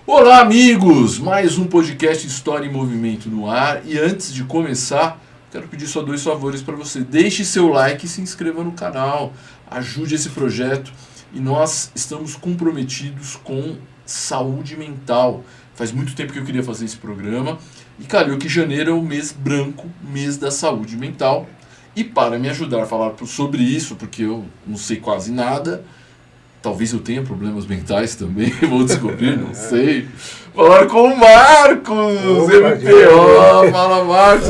Olá, amigos! Mais um podcast História em Movimento no ar. E antes de começar, quero pedir só 2 favores para você. Deixe seu like e se inscreva no canal. Ajude esse projeto. E nós estamos comprometidos com saúde mental. Faz muito tempo que eu queria fazer esse programa. E calhou que janeiro é o mês branco, mês da saúde mental. E para me ajudar a falar sobre isso, porque eu não sei quase nada, talvez eu tenha problemas mentais também, vou descobrir, não sei. Falar com o Marcos, MPO. Fala, Marcos.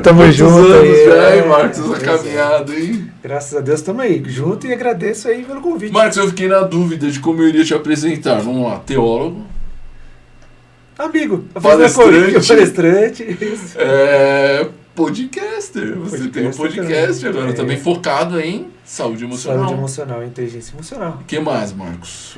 Tamo junto aí. Já, hein, Marcos, essa caminhada, hein? Graças a Deus, tamo aí, junto, e agradeço aí pelo convite. Marcos, eu fiquei na dúvida de como eu iria te apresentar. Vamos lá, teólogo. Amigo, palestrante. Isso. Podcaster. Você tem um podcast também. Agora, também focado em saúde emocional. Saúde emocional, inteligência emocional. O que mais, Marcos?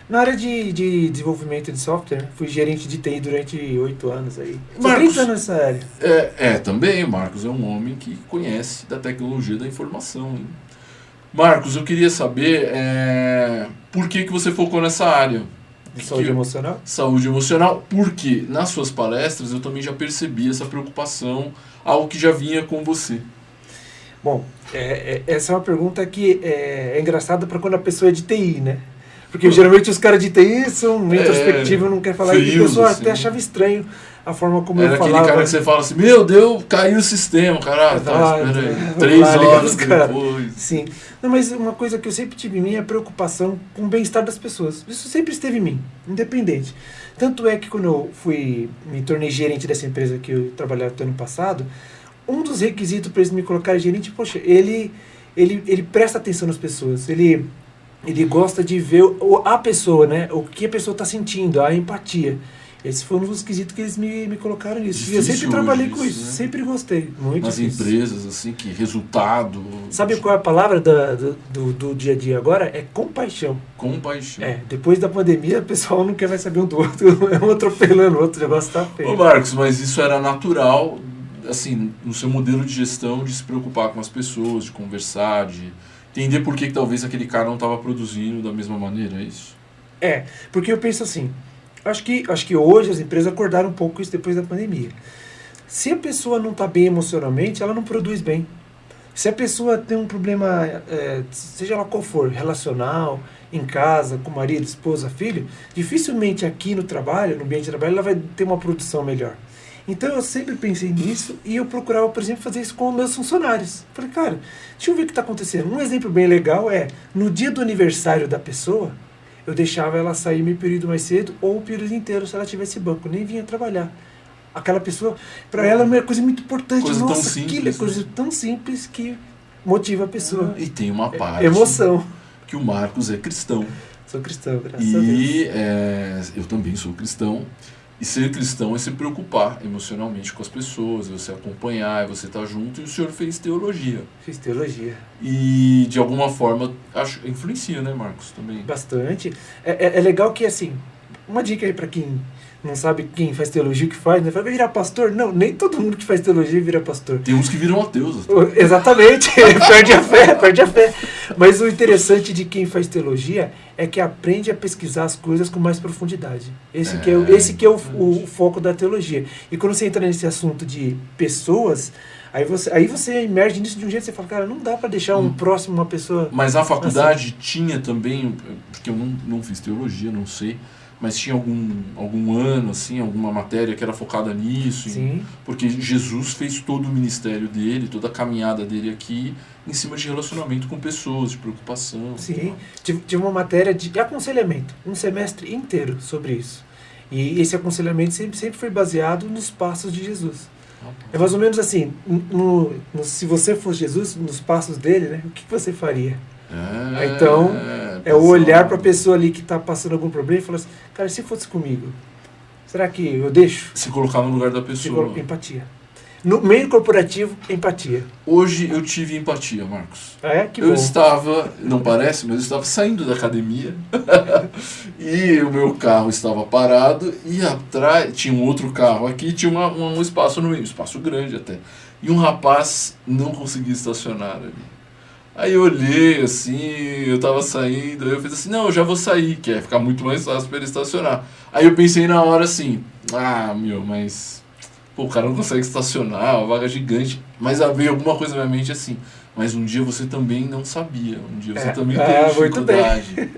Na área de desenvolvimento de software, fui gerente de TI durante 8 anos aí. Marcos, 30 anos nessa área. Também, o Marcos é um homem que conhece da tecnologia da informação. Hein? Marcos, eu queria saber por que você focou nessa área. Saúde emocional? Saúde emocional, porque nas suas palestras eu também já percebi essa preocupação, algo que já vinha com você. Bom, essa é uma pergunta que é engraçada para quando a pessoa é de TI, né? Porque geralmente os caras de TI são introspectivos, não querem falar, frios, e a pessoa até achava estranho a forma como eu falava. Era aquele cara que você fala assim, meu Deus, caiu o sistema, caralho, espera aí, 3 horas depois. Sim, não, mas uma coisa que eu sempre tive em mim é a preocupação com o bem-estar das pessoas. Isso sempre esteve em mim, independente. Tanto é que quando eu me tornei gerente dessa empresa que eu trabalhava até ano passado, um dos requisitos para eles me colocarem gerente, poxa, ele presta atenção nas pessoas, ele gosta de ver a pessoa, né? O que a pessoa está sentindo, a empatia. Esse foi um dos quesitos que eles me colocaram nisso. Difícil. E eu sempre trabalhei com isso, né? Sempre gostei. Muito nas difícil. Empresas, assim, que resultado... Sabe qual é a palavra do dia a dia agora? É compaixão. Compaixão. Depois da pandemia, o pessoal não quer mais saber um do outro. É um atropelando o outro, o negócio tá feio. Ô Marcos, mas isso era natural, assim, no seu modelo de gestão, de se preocupar com as pessoas, de conversar, de entender por que talvez aquele cara não estava produzindo da mesma maneira, é isso? Porque eu penso assim, acho que hoje as empresas acordaram um pouco isso depois da pandemia. Se a pessoa não está bem emocionalmente, ela não produz bem. Se a pessoa tem um problema, seja lá qual for, relacional, em casa, com marido, esposa, filho, dificilmente aqui no trabalho, no ambiente de trabalho, ela vai ter uma produção melhor. Então eu sempre pensei nisso e eu procurava, por exemplo, fazer isso com os meus funcionários. Falei, cara, deixa eu ver o que está acontecendo. Um exemplo bem legal no dia do aniversário da pessoa, eu deixava ela sair meio período mais cedo ou o período inteiro, se ela tivesse banco, nem vinha trabalhar. Aquela pessoa, para ela é uma coisa muito importante. Coisa Nossa, tão simples, aquilo é coisa tão simples que motiva a pessoa. E tem uma parte... emoção. Que o Marcos é cristão. Sou cristão, graças a Deus. E eu também sou cristão. E ser cristão é se preocupar emocionalmente com as pessoas, você acompanhar, você estar junto. E o senhor fez teologia. Fiz teologia. E, de alguma forma, influencia, né, Marcos? Também. Bastante. É legal que, assim, uma dica aí para quem não sabe quem faz teologia, o que faz, né? Vai virar pastor? Não, nem todo mundo que faz teologia vira pastor. Tem uns que viram ateus. Exatamente. perde a fé. Mas o interessante de quem faz teologia é que aprende a pesquisar as coisas com mais profundidade. Esse que é o foco da teologia. E quando você entra nesse assunto de pessoas, aí você emerge nisso de um jeito que você fala, cara, não dá para deixar um próximo, uma pessoa... Mas a faculdade tinha também, porque eu não fiz teologia, não sei, mas tinha algum ano, assim, alguma matéria que era focada nisso. Sim. Porque Jesus fez todo o ministério dele, toda a caminhada dele aqui, em cima de relacionamento com pessoas, de preocupação. Sim, tive uma matéria de aconselhamento, um semestre inteiro sobre isso. E esse aconselhamento sempre foi baseado nos passos de Jesus. É mais ou menos assim, se você fosse Jesus, nos passos dele, né, o que você faria? Então, o olhar para a pessoa ali que está passando algum problema e falar assim, cara, se fosse comigo, será que eu deixo? Se colocar no lugar da pessoa. Empatia. No meio corporativo, empatia. Hoje eu tive empatia, Marcos. Que bom. Não parece, mas eu estava saindo da academia e o meu carro estava parado e atrás tinha um outro carro aqui, tinha um espaço no meio, um espaço grande até. E um rapaz não conseguia estacionar ali. Aí eu olhei, assim, eu tava saindo, aí eu fiz assim, não, eu já vou sair, que é ficar muito mais fácil pra ele estacionar. Aí eu pensei na hora assim, mas... Pô, o cara não consegue estacionar, uma vaga gigante. Mas veio alguma coisa na minha mente assim, mas um dia você também não sabia, um dia você também teve dificuldade.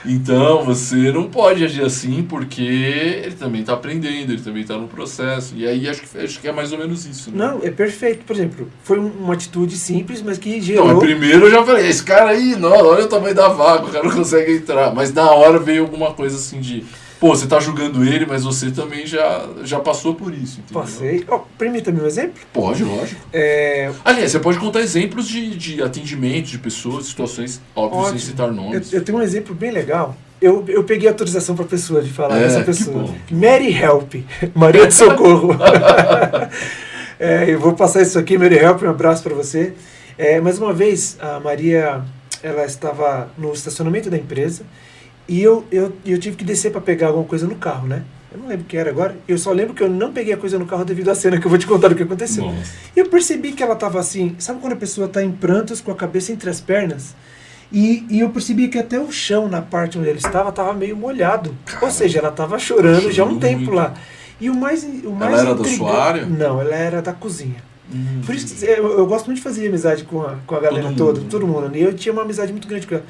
Então você não pode agir assim porque ele também tá aprendendo, ele também tá no processo. E aí acho que é mais ou menos isso, né? Não, é perfeito. Por exemplo, foi uma atitude simples, mas que gerou... Não, primeiro eu já falei, esse cara aí, não, olha o tamanho da vaga, o cara não consegue entrar. Mas na hora veio alguma coisa assim de... Pô, você tá julgando ele, mas você também já passou por isso, entendeu? Passei. Permita-me um exemplo? Pode, lógico. Aliás, você pode contar exemplos de atendimento, de pessoas, situações, óbvio, sem citar nomes. Eu tenho um exemplo bem legal. Eu peguei autorização para a pessoa de falar dessa pessoa. Que bom. Mary Help, Maria de Socorro. Eu vou passar isso aqui, Mary Help, um abraço para você. Mais uma vez, a Maria, ela estava no estacionamento da empresa. E eu tive que descer para pegar alguma coisa no carro, né? Eu não lembro o que era agora. Eu só lembro que eu não peguei a coisa no carro devido à cena que eu vou te contar do que aconteceu. Nossa. E eu percebi que ela estava assim... Sabe quando a pessoa está em prantos com a cabeça entre as pernas? E eu percebi que até o chão, na parte onde ele estava meio molhado. Cara, ou seja, ela estava chorando já há um tempo muito. lá. E o mais ela era da sua área? Não, ela era da cozinha. Por isso que eu gosto muito de fazer amizade com a galera toda, todo mundo. E eu tinha uma amizade muito grande com ela.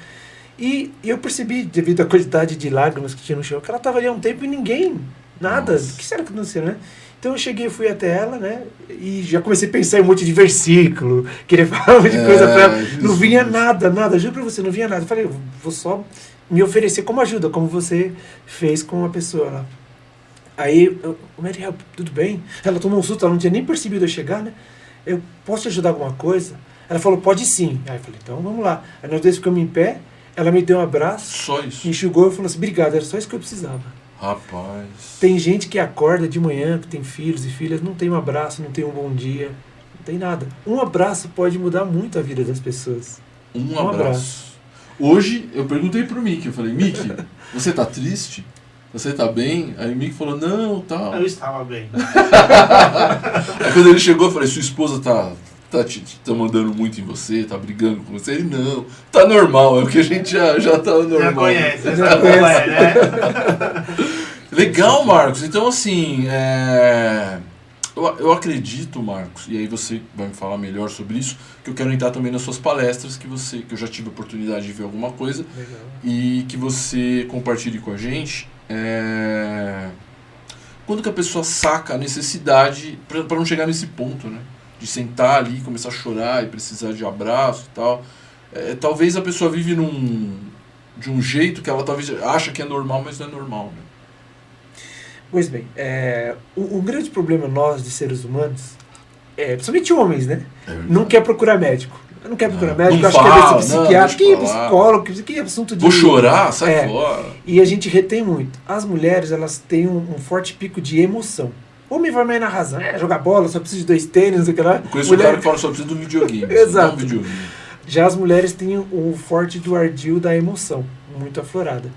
E eu percebi, devido à quantidade de lágrimas que tinha no chão, que ela estava ali há um tempo e ninguém, nada. O que será que aconteceu, né? Então eu cheguei, fui até ela, né? E já comecei a pensar em um monte de versículo, querer falar um monte de coisa pra ela. Não vinha nada, juro pra você, não vinha nada. Eu falei, eu vou só me oferecer como ajuda, como você fez com a pessoa lá. Aí, Mary, tudo bem? Ela tomou um susto, ela não tinha nem percebido eu chegar, né? Eu posso te ajudar alguma coisa? Ela falou, pode sim. Aí eu falei, então vamos lá. Aí nós dois ficamos em pé. Ela me deu um abraço, só isso. Enxugou e falou assim, obrigado, era só isso que eu precisava. Rapaz. Tem gente que acorda de manhã, que tem filhos e filhas, não tem um abraço, não tem um bom dia, não tem nada. Um abraço pode mudar muito a vida das pessoas. Um abraço. Hoje, eu perguntei pro Mickey, eu falei, Mickey, você tá triste? Você tá bem? Aí o Mickey falou, não, tal. Eu estava bem. Aí quando ele chegou, eu falei, sua esposa tá mandando muito em você, tá brigando com você? Ele, não, tá normal, é o que a gente já tá normal. Já conhece, já conhece, né? Legal, Marcos. Então, assim, eu acredito, Marcos, e aí você vai me falar melhor sobre isso, que eu quero entrar também nas suas palestras, que eu já tive a oportunidade de ver alguma coisa. Legal. E que você compartilhe com a gente quando que a pessoa saca a necessidade, para não chegar nesse ponto, né? De sentar ali, começar a chorar e precisar de abraço e tal. Talvez a pessoa vive de um jeito que ela talvez acha que é normal, mas não é normal, né? Pois bem, o grande problema nós, de seres humanos, principalmente homens, né? Não quer procurar médico. Não quer procurar médico, acho que é psiquiatra, que é psicólogo, que é assunto de... Vou chorar, sai fora. E a gente retém muito. As mulheres, elas têm um forte pico de emoção. Homem vai mais na razão, jogar bola, só precisa de 2 tênis, não sei o que lá. Eu conheço um cara que fala só precisa de um videogame. Exato. Não um videogame. Já as mulheres têm o forte do ardil da emoção, muito aflorada.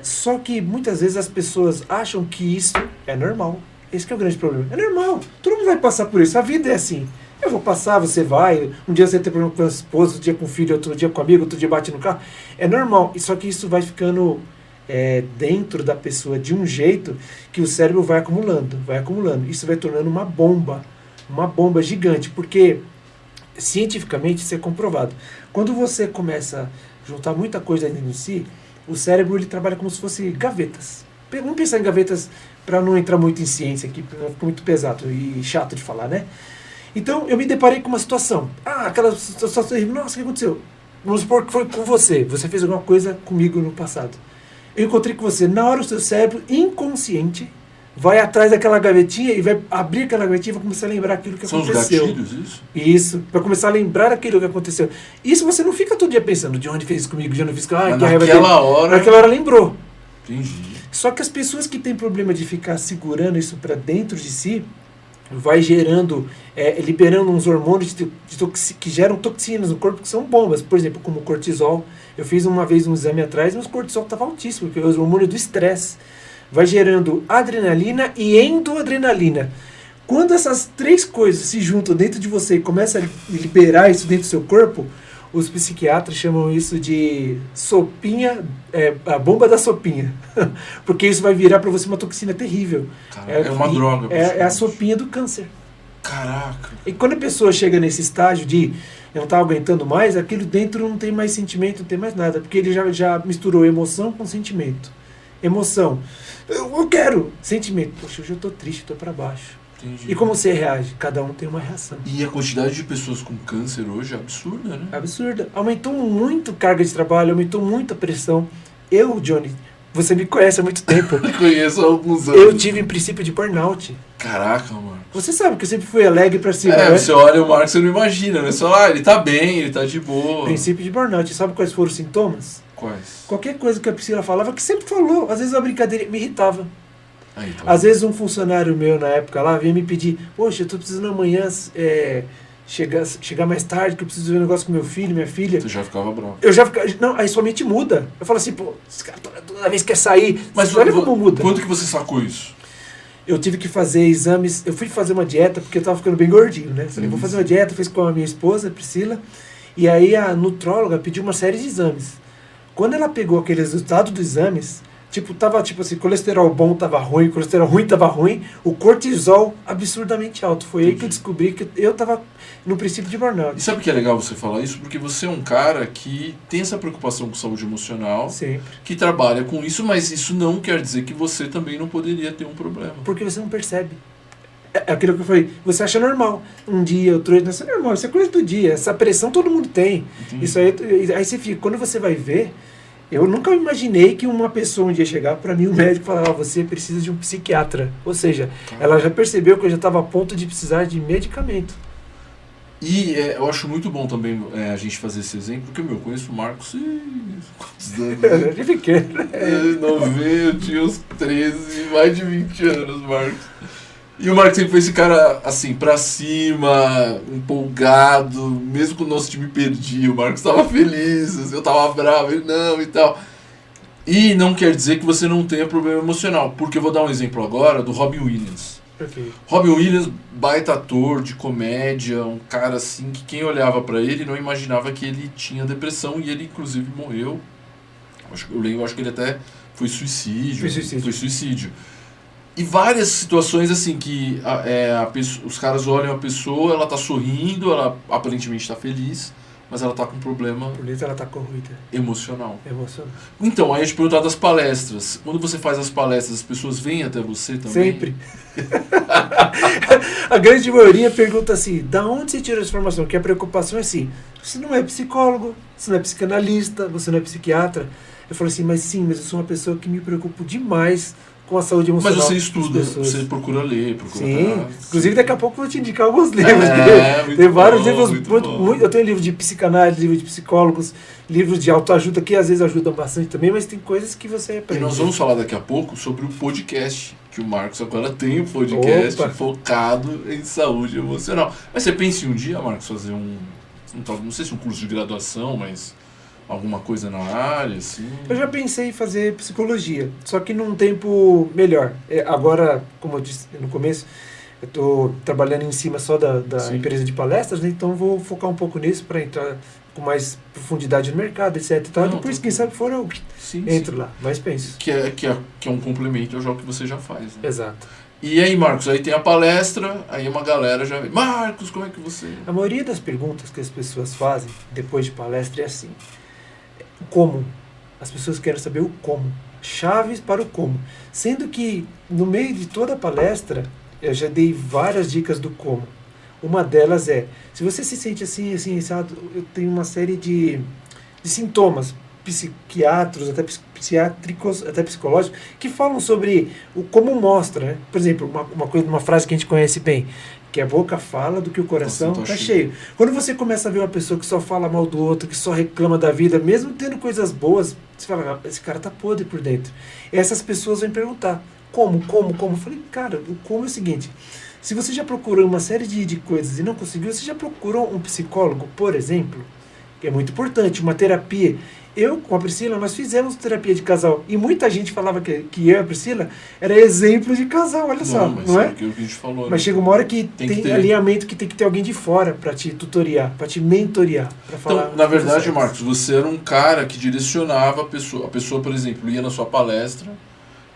Só que muitas vezes as pessoas acham que isso é normal. Esse que é o grande problema. É normal. Todo mundo vai passar por isso. A vida é assim. Eu vou passar, você vai. Um dia você tem problema com a esposa, outro dia com o filho, outro dia com o amigo, outro dia bate no carro. É normal. Só que isso vai ficando dentro da pessoa de um jeito que o cérebro vai acumulando. Isso vai tornando uma bomba gigante. Porque cientificamente isso é comprovado. Quando você começa a juntar muita coisa dentro de si, o cérebro ele trabalha como se fosse gavetas. Vamos pensar em gavetas para não entrar muito em ciência aqui, porque fica muito pesado e chato de falar, né? Então, eu me deparei com uma situação. Aquela situação terrível. Nossa, o que aconteceu? Vamos supor que foi com você. Você fez alguma coisa comigo no passado. Eu encontrei com você. Na hora, o seu cérebro inconsciente vai atrás daquela gavetinha e vai abrir aquela gavetinha e vai começar a lembrar aquilo que aconteceu. São os gatilhos, isso? Isso. Vai começar a lembrar aquilo que aconteceu. Isso você não fica todo dia pensando de onde fez isso comigo, de onde fiz isso. Naquela hora lembrou. Entendi. Só que as pessoas que têm problema de ficar segurando isso para dentro de si, vai gerando, liberando uns hormônios que geram toxinas no corpo, que são bombas, por exemplo, como o cortisol. Eu fiz uma vez um exame atrás e o cortisol estava altíssimo, porque é o hormônio do estresse. Vai gerando adrenalina e endoadrenalina. Quando essas 3 coisas se juntam dentro de você e começa a liberar isso dentro do seu corpo, Os psiquiatras chamam isso de sopinha, a bomba da sopinha. Porque isso vai virar para você uma toxina terrível. Cara, é uma droga. É a sopinha do câncer. Caraca. E quando a pessoa chega nesse estágio de eu não tá aguentando mais, aquilo dentro não tem mais sentimento, não tem mais nada. Porque ele já misturou emoção com sentimento. Emoção. Eu quero. Sentimento. Poxa, hoje eu tô triste, tô para baixo. Entendi. E como você reage? Cada um tem uma reação. E a quantidade de pessoas com câncer hoje é absurda, né? Absurda. Aumentou muito a carga de trabalho, aumentou muito a pressão. Eu, Johnny, você me conhece há muito tempo. Eu conheço há alguns anos. Eu tive em princípio de burnout. Caraca, mano. Você sabe que eu sempre fui alegre pra cima, né? Você olha o Marcos, você não imagina, né? Você fala, ele tá bem, ele tá de boa. Princípio de burnout. Sabe quais foram os sintomas? Quais? Qualquer coisa que a Priscila falava, que sempre falou. Às vezes uma brincadeira me irritava. Aí, tá. Às vezes um funcionário meu na época lá vinha me pedir, poxa, eu tô precisando amanhã chegar mais tarde, que eu preciso ver um negócio com meu filho, minha filha. Você já ficava bravo. Eu já ficava. Não, aí sua mente muda. Eu falo assim, pô, esse cara toda vez quer sair. Mas olha como muda. Quando que você sacou isso? Eu tive que fazer exames. Eu fui fazer uma dieta porque eu tava ficando bem gordinho, né? Falei, vou fazer uma dieta, fiz com a minha esposa, Priscila. E aí a nutróloga pediu uma série de exames. Quando ela pegou aquele resultado dos exames, tava assim, colesterol bom tava ruim, colesterol ruim tava ruim, o cortisol absurdamente alto. Foi aí que eu descobri que eu tava no princípio de burnout. E sabe o que é legal você falar isso? Porque você é um cara que tem essa preocupação com saúde emocional, Sempre. que trabalha com isso, mas isso não quer dizer que você também não poderia ter um problema. Porque você não percebe. É aquilo que eu falei, você acha normal. Um dia, outro dia, isso é normal, isso é coisa do dia. Essa pressão todo mundo tem. Entendi. Isso aí você fica, quando você vai ver, eu nunca imaginei que uma pessoa um dia chegar para mim, o médico falar, você precisa de um psiquiatra. Ou seja, ela já percebeu que eu já estava a ponto de precisar de medicamento. E eu acho muito bom também a gente fazer esse exemplo, porque eu conheço o Marcos quantos anos? De pequeno. Eu tinha uns 13, mais de 20 anos, Marcos. E o Marcos sempre foi esse cara, assim, pra cima, empolgado, mesmo quando o nosso time perdia, o Marcos estava feliz, eu tava bravo, ele não e tal. E não quer dizer que você não tenha problema emocional, porque eu vou dar um exemplo agora do Robin Williams. Perfeito. Robin Williams, baita ator de comédia, um cara assim que quem olhava pra ele não imaginava que ele tinha depressão e ele inclusive morreu. Eu acho que ele até foi suicídio. Foi suicídio. E várias situações assim que os caras olham a pessoa, ela tá sorrindo, ela aparentemente tá feliz, mas ela tá com um problema Por isso ela tá corroída. emocional. Emocional. Então, aí a gente perguntar das palestras. Quando você faz as palestras, as pessoas vêm até você também? Sempre. A grande maioria pergunta assim, da onde você tira essa informação? Que a preocupação é assim, você não é psicólogo, você não é psicanalista, você não é psiquiatra. Eu falo assim, mas eu sou uma pessoa que me preocupo demais com a saúde emocional. Mas você estuda, você procura ler, Sim, inclusive daqui a pouco eu vou te indicar alguns livros dele. Tem vários livros, muito, eu tenho livros de psicanálise, livros de psicólogos, livros de autoajuda que às vezes ajudam bastante também, mas tem coisas que você aprende. E nós vamos falar daqui a pouco sobre o podcast, que o Marcos agora tem um podcast focado em saúde emocional. Mas você pensa em um dia, Marcos, fazer não sei se um curso de graduação, mas alguma coisa na área, assim? Eu já pensei em fazer psicologia, só que num tempo melhor. Agora, como eu disse no começo, eu estou trabalhando em cima só da empresa de palestras, né? Então vou focar um pouco nisso para entrar com mais profundidade no mercado, etc. Depois, quem sabe for, eu entro lá, mas penso. Que é um complemento ao jogo que você já faz. Né? Exato. E aí, Marcos, aí tem a palestra, aí uma galera já vem, Marcos, como é que você... A maioria das perguntas que as pessoas fazem depois de palestra é assim, como? As pessoas querem saber o como. Chaves para o como. Sendo que, no meio de toda a palestra, eu já dei várias dicas do como. Uma delas é, se você se sente assim, eu tenho uma série de sintomas psiquiátricos, até psiquiátricos, até psicológicos, que falam sobre o como mostra, né? Por exemplo, uma frase que a gente conhece bem, que a boca fala do que o coração está cheio. Quando você começa a ver uma pessoa que só fala mal do outro, que só reclama da vida, mesmo tendo coisas boas, você fala, esse cara tá podre por dentro. E essas pessoas vêm perguntar, como? Eu falei, cara, o como é o seguinte, se você já procurou uma série de coisas e não conseguiu, você já procurou um psicólogo, por exemplo? que é muito importante, uma terapia. Eu, com a Priscila, nós fizemos terapia de casal. E muita gente falava que eu e a Priscila era exemplo de casal, olha só, mas não é? aquilo que a gente falou, Mas né? chega uma hora que Tem que tem ter. alinhamento que tem que ter alguém de fora para te tutoriar, para te mentorear, para falar. Então, na verdade, certo. Marcos, você era um cara que direcionava a pessoa. A pessoa, por exemplo, ia na sua palestra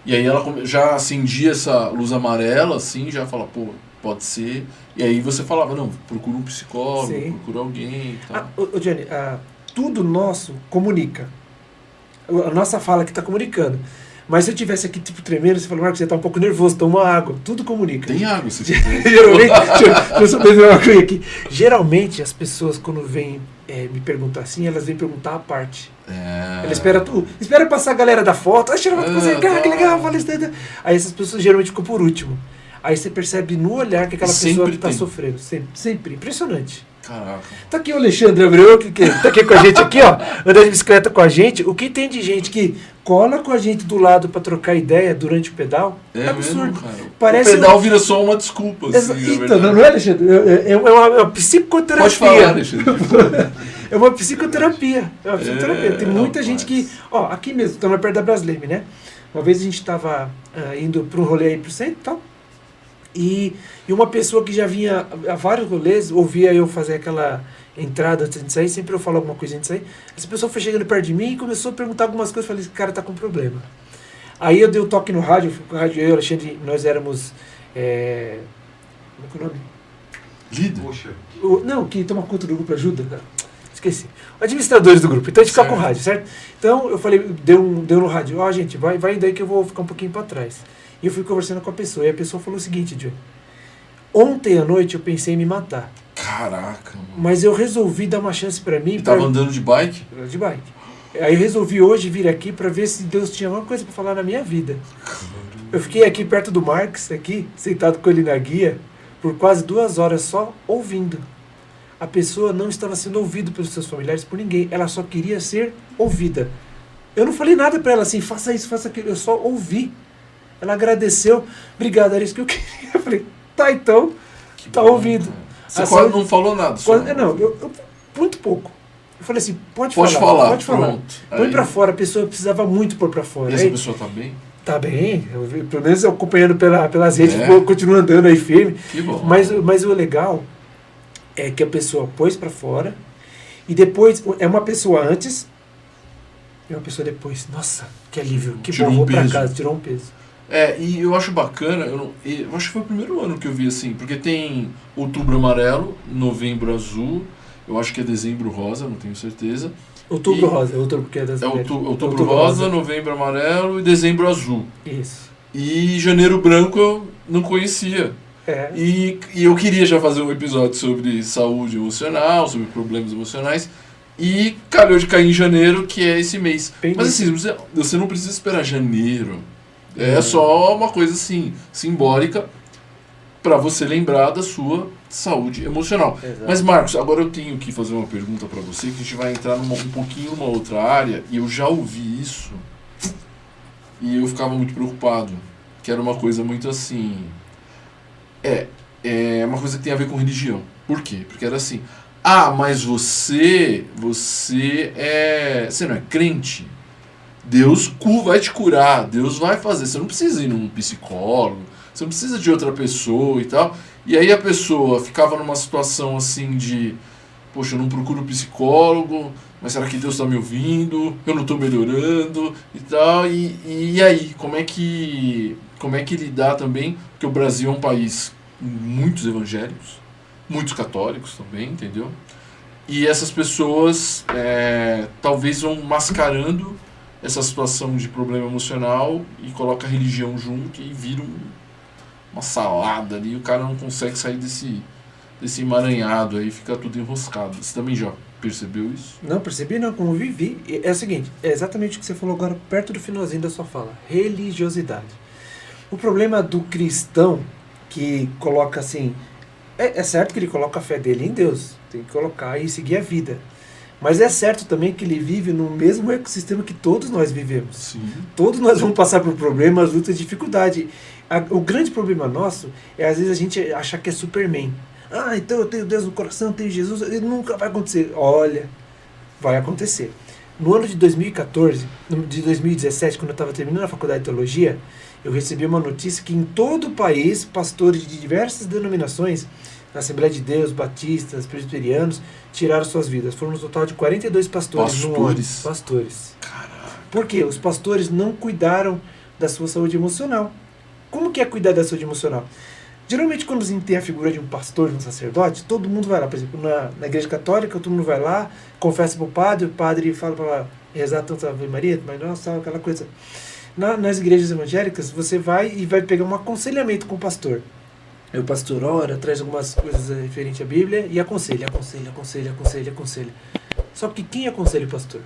e aí ela já acendia essa luz amarela, assim, já fala, pô, pode ser. E aí você falava, não, procura um psicólogo, Sim. procura alguém e tal. Ô, Johnny, tudo nosso comunica. A nossa fala que está comunicando. Mas se eu tivesse aqui, tipo, tremendo, você fala, Marcos, você está um pouco nervoso, toma água. Tudo comunica. Tem água, se quiser. Geralmente, deixa eu só beber uma coisa aqui. Geralmente, as pessoas, quando vêm me perguntar assim, elas vêm perguntar a parte. É. Ela espera passar a galera da foto. Tira uma foto com você, cara, que legal, falei. Aí essas pessoas geralmente ficam por último. Aí você percebe no olhar que aquela Sempre pessoa está tem. sofrendo. Sempre. Impressionante. Caraca. Tá aqui o Alexandre Abreu, que tá aqui com a gente aqui, ó, andando de bicicleta com a gente. O que tem de gente que cola com a gente do lado pra trocar ideia durante o pedal? É absurdo. mesmo, cara. Parece O pedal vira só uma desculpa, assim, na Então, verdade. não é, Alexandre? É uma psicoterapia. Pode falar, Alexandre. É uma psicoterapia. É uma psicoterapia. Tem muita rapaz. gente que... Ó, aqui mesmo, estamos perto da Brasleme, né? Uma vez a gente estava indo para um rolê aí pro centro e tal. E uma pessoa que já vinha a vários rolês, ouvia eu fazer aquela entrada antes de sair, sempre eu falo alguma coisa antes de sair. Essa pessoa foi chegando perto de mim e começou a perguntar algumas coisas. Eu falei, esse cara tá com problema. Aí eu dei o toque no rádio, fui com o rádio, eu e o Alexandre, nós éramos... como é que é o nome? Líder. Puxa. Não, que toma conta do grupo ajuda, cara. Esqueci. Administradores do grupo. Então a gente fica com o rádio, certo? Então eu falei, deu no rádio, ó, gente, vai daí que eu vou ficar um pouquinho pra trás. E eu fui conversando com a pessoa. E a pessoa falou o seguinte, Johnny. Ontem à noite eu pensei em me matar. Caraca, mano. Mas eu resolvi dar uma chance pra mim. E tava andando de bike? De bike. Aí eu resolvi hoje vir aqui pra ver se Deus tinha alguma coisa pra falar na minha vida. Eu fiquei aqui perto do Marcos, aqui, sentado com ele na guia, por quase 2 horas só ouvindo. A pessoa não estava sendo ouvida pelos seus familiares, por ninguém. Ela só queria ser ouvida. Eu não falei nada pra ela assim, faça isso, faça aquilo. Eu só ouvi. Ela agradeceu. Obrigado, era isso que eu queria. Eu falei, tá então, Que tá bom, ouvido. cara. Você Assim, quase não falou nada. Só Não, eu muito pouco. Eu falei assim, pode Pode falar, pode falar. pronto. Põe Aí- pra fora, a pessoa precisava muito pôr pra fora. E essa Aí, pessoa tá bem? tá bem, pelo menos eu acompanhando pelas redes, É. continua andando aí firme. Que bom. Mas o legal é que a pessoa pôs pra fora e depois, é uma pessoa antes e uma pessoa depois. Nossa, que alívio, que Tirou bom, um vou pra peso. casa, tirou um peso. E eu acho bacana, eu acho que foi o primeiro ano que eu vi assim, porque tem Outubro Amarelo, Novembro Azul, eu acho que é Dezembro Rosa, não tenho certeza. Outubro E- rosa, outubro que é das É mulheres. Outubro Rosa, Novembro Amarelo e Dezembro Azul. Isso. E Janeiro Branco eu não conhecia. É. E eu queria já fazer um episódio sobre saúde emocional, sobre problemas emocionais. E calhou de cair em janeiro, que é esse mês. Bem Mas assim, você não precisa esperar janeiro. É só uma coisa assim, simbólica, para você lembrar da sua saúde emocional. Exato. Mas Marcos, agora eu tenho que fazer uma pergunta para você, que a gente vai entrar um pouquinho numa outra área, e eu já ouvi isso, e eu ficava muito preocupado, que era uma coisa muito assim... É uma coisa que tem a ver com religião. Por quê? Porque era assim, mas você não é crente? Deus vai te curar, Deus vai fazer. Você não precisa ir num psicólogo, você não precisa de outra pessoa e tal. E aí a pessoa ficava numa situação assim de, poxa, eu não procuro psicólogo, mas será que Deus está me ouvindo? Eu não estou melhorando e tal. E aí, como é que lidar também? Porque o Brasil é um país com muitos evangélicos, muitos católicos também, entendeu? E essas pessoas talvez vão mascarando essa situação de problema emocional e coloca a religião junto e vira uma salada ali, o cara não consegue sair desse emaranhado aí, fica tudo enroscado. Você também já percebeu isso? Não, percebi não, como vivi. É o seguinte, é exatamente o que você falou agora, perto do finalzinho da sua fala. Religiosidade. O problema do cristão que coloca assim... É certo que ele coloca a fé dele em Deus. Tem que colocar e seguir a vida. Mas é certo também que ele vive no mesmo ecossistema que todos nós vivemos. Sim. Todos nós vamos passar por problemas, lutas, dificuldade. O grande problema nosso é às vezes a gente achar que é Superman. Então eu tenho Deus no coração, eu tenho Jesus, nunca vai acontecer. Olha, vai acontecer. No ano de 2014, de 2017, quando eu estava terminando a faculdade de teologia, eu recebi uma notícia que em todo o país, pastores de diversas denominações, na Assembleia de Deus, batistas, presbiterianos, tiraram suas vidas. Foram um total de 42 pastores no ano. Pastores. Caraca. Por quê? Os pastores não cuidaram da sua saúde emocional. Como que é cuidar da saúde emocional? Geralmente, quando a gente tem a figura de um pastor, de um sacerdote, todo mundo vai lá. Por exemplo, na igreja católica, todo mundo vai lá, confessa para o padre fala para rezar tanto a Ave Maria, mas nossa, aquela coisa. Nas igrejas evangélicas, você vai e vai pegar um aconselhamento com o pastor. Aí o pastor ora, traz algumas coisas referentes à Bíblia e aconselha. Só que quem aconselha o pastor?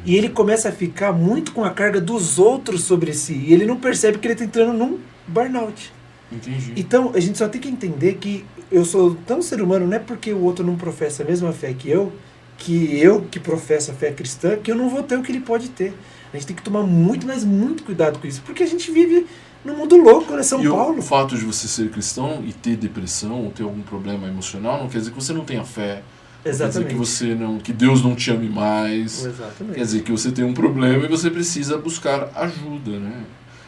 E ele começa a ficar muito com a carga dos outros sobre si. E ele não percebe que ele está entrando num burnout. Entendi. Então, a gente só tem que entender que eu sou tão ser humano, não é porque o outro não professa a mesma fé que eu que professo a fé cristã, que eu não vou ter o que ele pode ter. A gente tem que tomar muito, mas muito cuidado com isso. Porque a gente vive num mundo louco, né? São Paulo. O fato de você ser cristão e ter depressão ou ter algum problema emocional não quer dizer que você não tenha fé. Exatamente. Quer dizer que Deus não te ame mais. Exatamente. Quer dizer que você tem um problema e você precisa buscar ajuda, né?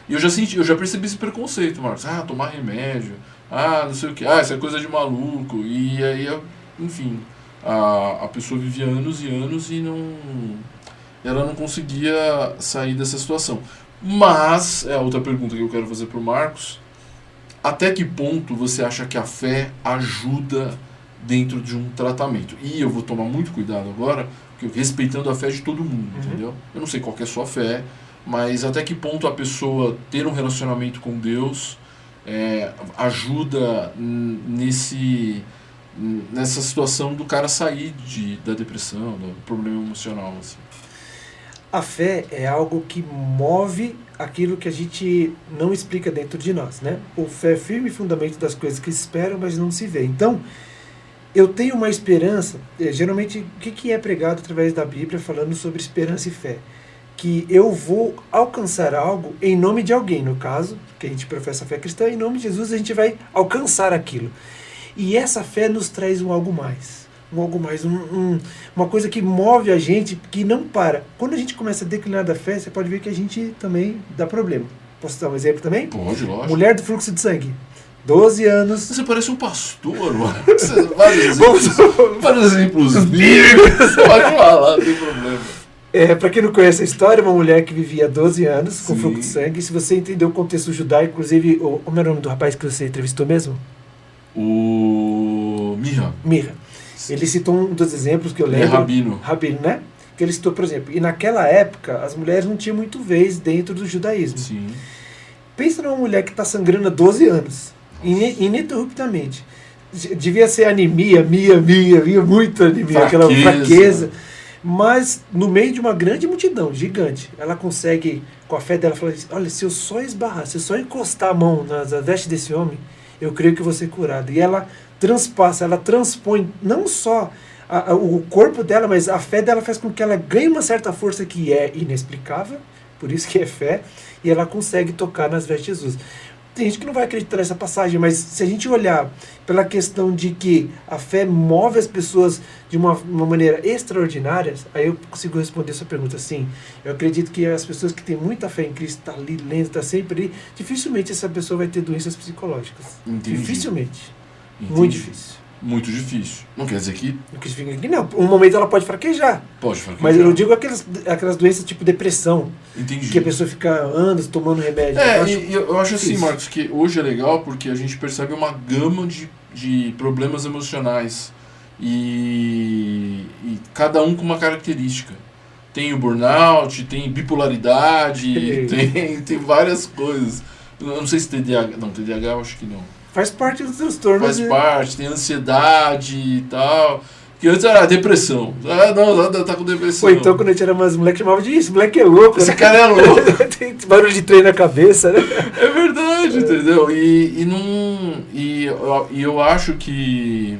E eu já percebi esse preconceito, Marcos. Tomar remédio. Não sei o que. Isso é coisa de maluco. E aí, enfim, a pessoa vivia anos e anos e ela não conseguia sair dessa situação. Mas, é a outra pergunta que eu quero fazer para o Marcos. Até que ponto você acha que a fé ajuda dentro de um tratamento? E eu vou tomar muito cuidado agora, respeitando a fé de todo mundo, entendeu? Eu não sei qual que é a sua fé, mas até que ponto a pessoa ter um relacionamento com Deus ajuda nessa situação do cara sair da depressão, do problema emocional, assim. A fé é algo que move aquilo que a gente não explica dentro de nós, né? O fé é firme fundamento das coisas que se esperam, mas não se vê. Então, eu tenho uma esperança, geralmente, o que é pregado através da Bíblia falando sobre esperança e fé? Que eu vou alcançar algo em nome de alguém, no caso, que a gente professa a fé cristã, em nome de Jesus a gente vai alcançar aquilo. E essa fé nos traz um algo mais. Uma coisa que move a gente, que não para. Quando a gente começa a declinar da fé, você pode ver que a gente também dá problema. Posso dar um exemplo também? Pode, lógico. Mulher do fluxo de sangue. 12 anos. Você parece um pastor, mano. Vários exemplos bíblicos. Pode falar, não tem problema. Para quem não conhece a história, uma mulher que vivia 12 anos com fluxo de sangue. Se você entendeu o contexto judaico, inclusive, como é o nome do rapaz que você entrevistou mesmo? O Mirra. Ele citou um dos exemplos que eu lembro. Rabino, né? Que ele citou, por exemplo, e naquela época as mulheres não tinham muito vez dentro do judaísmo. Sim. Pensa numa mulher que está sangrando há 12 anos, ininterruptamente. Devia ser anemia, muita anemia, aquela fraqueza. Mas no meio de uma grande multidão, gigante, ela consegue, com a fé dela, falar assim: olha, se eu só esbarrar, se eu só encostar a mão nas vestes desse homem, eu creio que eu vou ser curado. E ela transpassa, ela transpõe não só o corpo dela, mas a fé dela faz com que ela ganhe uma certa força que é inexplicável, por isso que é fé, e ela consegue tocar nas vestes de Jesus. Tem gente que não vai acreditar nessa passagem, mas se a gente olhar pela questão de que a fé move as pessoas de uma maneira extraordinária, aí eu consigo responder essa pergunta assim. Eu acredito que as pessoas que têm muita fé em Cristo, está ali lendo, está sempre ali, dificilmente essa pessoa vai ter doenças psicológicas. Entendi. Dificilmente. Entendi. Muito difícil. Muito difícil. Não quer dizer que... Não, um momento ela pode fraquejar. Pode fraquejar. Mas eu digo aquelas doenças tipo depressão. Entendi. Que a pessoa fica anos tomando remédio. Eu acho assim, Marcos, que hoje é legal porque a gente percebe uma gama de problemas emocionais. E cada um com uma característica. Tem o burnout, tem bipolaridade, tem várias coisas. Eu não sei se TDAH... Não, TDAH eu acho que não. Faz parte dos transtornos. Faz parte, tem ansiedade e tal. Que antes era depressão. Não, tá com depressão. Ou então quando a gente era mais moleque, chamava de isso, moleque é louco. Esse cara é louco. Tem barulho de trem na cabeça, né? É verdade, entendeu? E eu acho que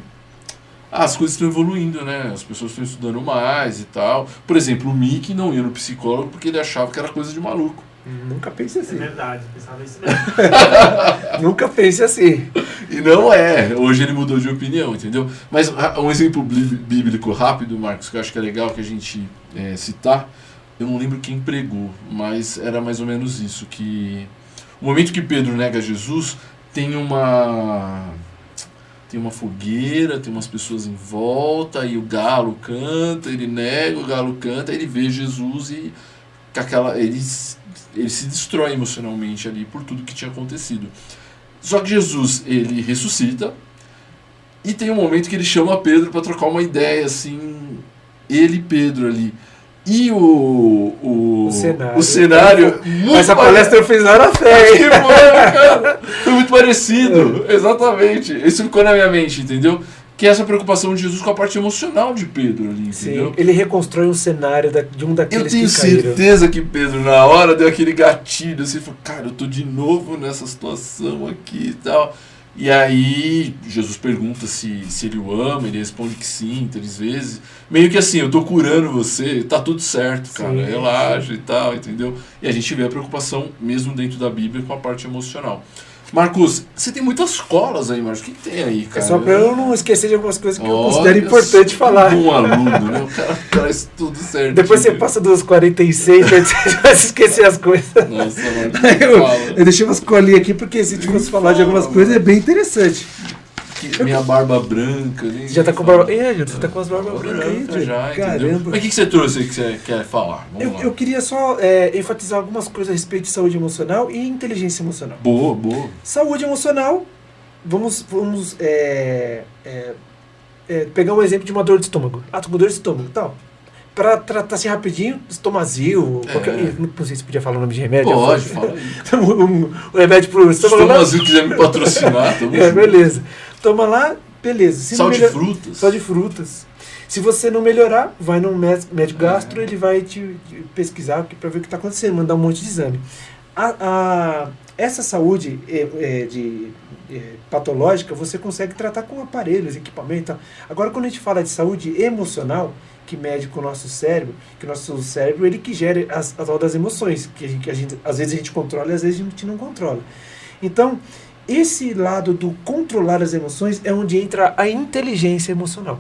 as coisas estão evoluindo, né? As pessoas estão estudando mais e tal. Por exemplo, o Mickey não ia no psicólogo porque ele achava que era coisa de maluco. Nunca pense É assim. verdade, pensava isso mesmo. Nunca pense assim. E não é. Hoje ele mudou de opinião, entendeu? Mas um exemplo bíblico rápido, Marcos, que eu acho que é legal que a gente citar. Eu não lembro quem pregou, mas era mais ou menos isso, que o momento que Pedro nega Jesus, tem uma fogueira, tem umas pessoas em volta, e o galo canta, ele nega, o galo canta, ele vê Jesus e ele se destrói emocionalmente ali por tudo que tinha acontecido. Só que Jesus, ele ressuscita, e tem um momento que ele chama Pedro para trocar uma ideia, assim, ele e Pedro ali. E o cenário Mas a palestra eu fiz lá na fé, hein? Cara, foi muito parecido, exatamente. Isso ficou na minha mente, entendeu? Que é essa preocupação de Jesus com a parte emocional de Pedro ali, entendeu? Sim, ele reconstrói um cenário de um daqueles Eu tenho que caíram. certeza que Pedro, na hora, deu aquele gatilho, assim, falou, cara, eu tô de novo nessa situação aqui e tal. E aí, Jesus pergunta se ele o ama, ele responde que sim, 3 vezes. Meio que assim, eu tô curando você, tá tudo certo, cara, Sim, relaxa e tal, entendeu? E a gente vê a preocupação, mesmo dentro da Bíblia, com a parte emocional. Marcos, você tem muitas colas aí, Marcos, o que tem aí, cara? É só pra eu não esquecer de algumas coisas que eu Olha, considero importante falar. Um aluno, né? O cara traz tudo certo. Depois você passa dos 46, você vai se esquecer as coisas. Nossa, Marcos, Eu deixei umas colinhas aqui, porque se a gente fosse falar de algumas coisas, é bem interessante. minha barba branca. Nem Já tá com fala. barba... você tá com as barbas brancas aí, Diego. Já, entendeu? Caramba. Mas o que você trouxe aí que você quer falar? Vamos lá. Eu queria só enfatizar algumas coisas a respeito de saúde emocional e inteligência emocional. Boa, boa. Saúde emocional, vamos pegar um exemplo de uma dor de estômago. Ah, tô com dor de estômago e tal. Pra tratar assim rapidinho, estomazil, não sei se podia falar o nome de remédio. Pode, fala aí. O remédio pro Se o Estomazil quiser me patrocinar, tamo junto. beleza. Toma lá, beleza. Se Sal não de melhor- frutas. Sal de frutas. Se você não melhorar, vai num médico gastro, ele vai te pesquisar para ver o que está acontecendo, mandar um monte de exame. Essa saúde patológica você consegue tratar com aparelhos, equipamento e tal. Agora, quando a gente fala de saúde emocional, que mede com o nosso cérebro, que o nosso cérebro ele que gera as tal das emoções, que a gente, às vezes a gente controla e às vezes a gente não controla. Então, esse lado do controlar as emoções é onde entra a inteligência emocional.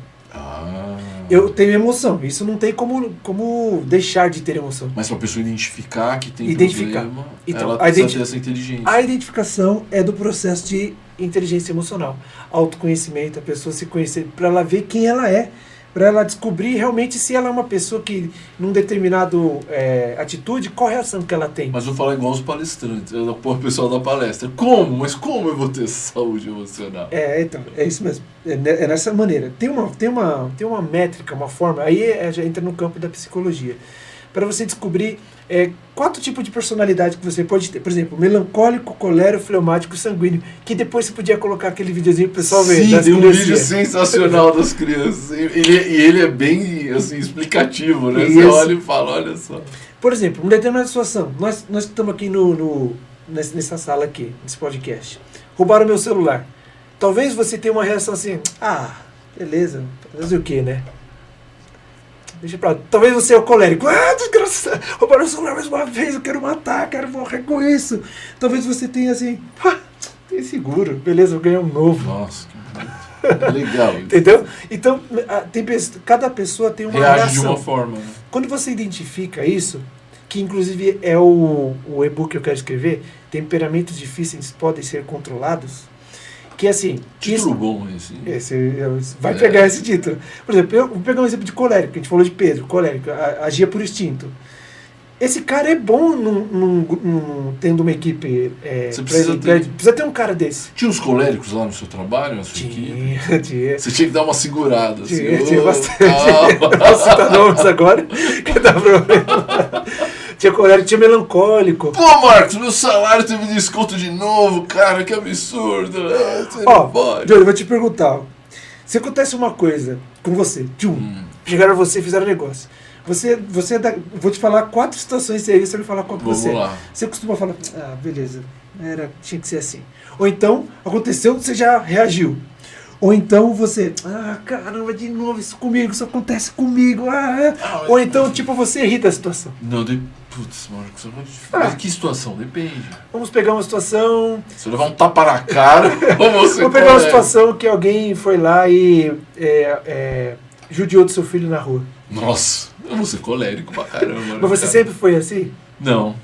Eu tenho emoção, isso não tem como deixar de ter emoção. Mas para a pessoa identificar que tem problema, então, ela precisa ter essa inteligência. A identificação é do processo de inteligência emocional. Autoconhecimento, a pessoa se conhecer, para ela ver quem ela é, para ela descobrir realmente se ela é uma pessoa que, num determinado atitude, qual reação que ela tem. Mas eu vou falar igual os palestrantes, o pessoal da palestra. Como? Mas como eu vou ter saúde emocional? Então, é isso mesmo. É nessa maneira. Tem uma métrica, uma forma, aí já entra no campo da psicologia. Para você descobrir 4 tipos de personalidade que você pode ter. Por exemplo, melancólico, colérico, fleumático e sanguíneo. Que depois você podia colocar aquele videozinho pro pessoal ver. Sim, tem um vídeo sensacional das crianças. E ele é bem assim, explicativo, né? Você olha e fala, olha só. Por exemplo, uma determinada situação. Nós que estamos aqui nessa sala aqui, nesse podcast. Roubaram meu celular. Talvez você tenha uma reação assim, beleza, fazer o quê, né? Deixa pra lá. Talvez você é o colérico. Desgraçado, roubaram o celular mais uma vez, eu quero matar, quero morrer com isso. Talvez você tenha assim, tem seguro, beleza, vou ganhar um novo. Nossa, que legal isso. Entendeu? Então, cada pessoa tem uma reage reação. de uma forma, né? Quando você identifica isso, que inclusive é o e-book que eu quero escrever, Temperamentos Difíceis Podem Ser Controlados, que assim... Título bom esse. Vai pegar esse título. Por exemplo, eu vou pegar um exemplo de colérico, que a gente falou de Pedro, colérico, agia por instinto. Esse cara é bom tendo uma equipe. Você precisa ter um cara desse. Tinha uns coléricos lá no seu trabalho, na sua equipe? Tinha. Você tinha que dar uma segurada. Tinha bastante. Posso citar nomes agora? Que dá problema. Tinha colérico, tinha melancólico. Pô, Marcos, meu salário teve desconto de novo, cara, que absurdo. Você não pode. Johnny, eu vou te perguntar. Se acontece uma coisa com você, chegaram a você e fizeram um negócio. Vou te falar 4 situações aí, você vai falar qual que você. Vamos lá. Você costuma falar, beleza, tinha que ser assim. Ou então, aconteceu, você já reagiu. Ou então você, caramba, de novo isso acontece comigo. Ou então, tipo, você ri da situação. Não, Putz, Marcos, é muito difícil. Mas que situação? Depende. Vamos pegar uma situação... Se eu levar um tapa na cara, ou você... Vamos pegar uma situação que alguém foi lá e judiou do seu filho na rua. Nossa, eu vou ser colérico pra caramba. Mas você sempre foi assim? Não,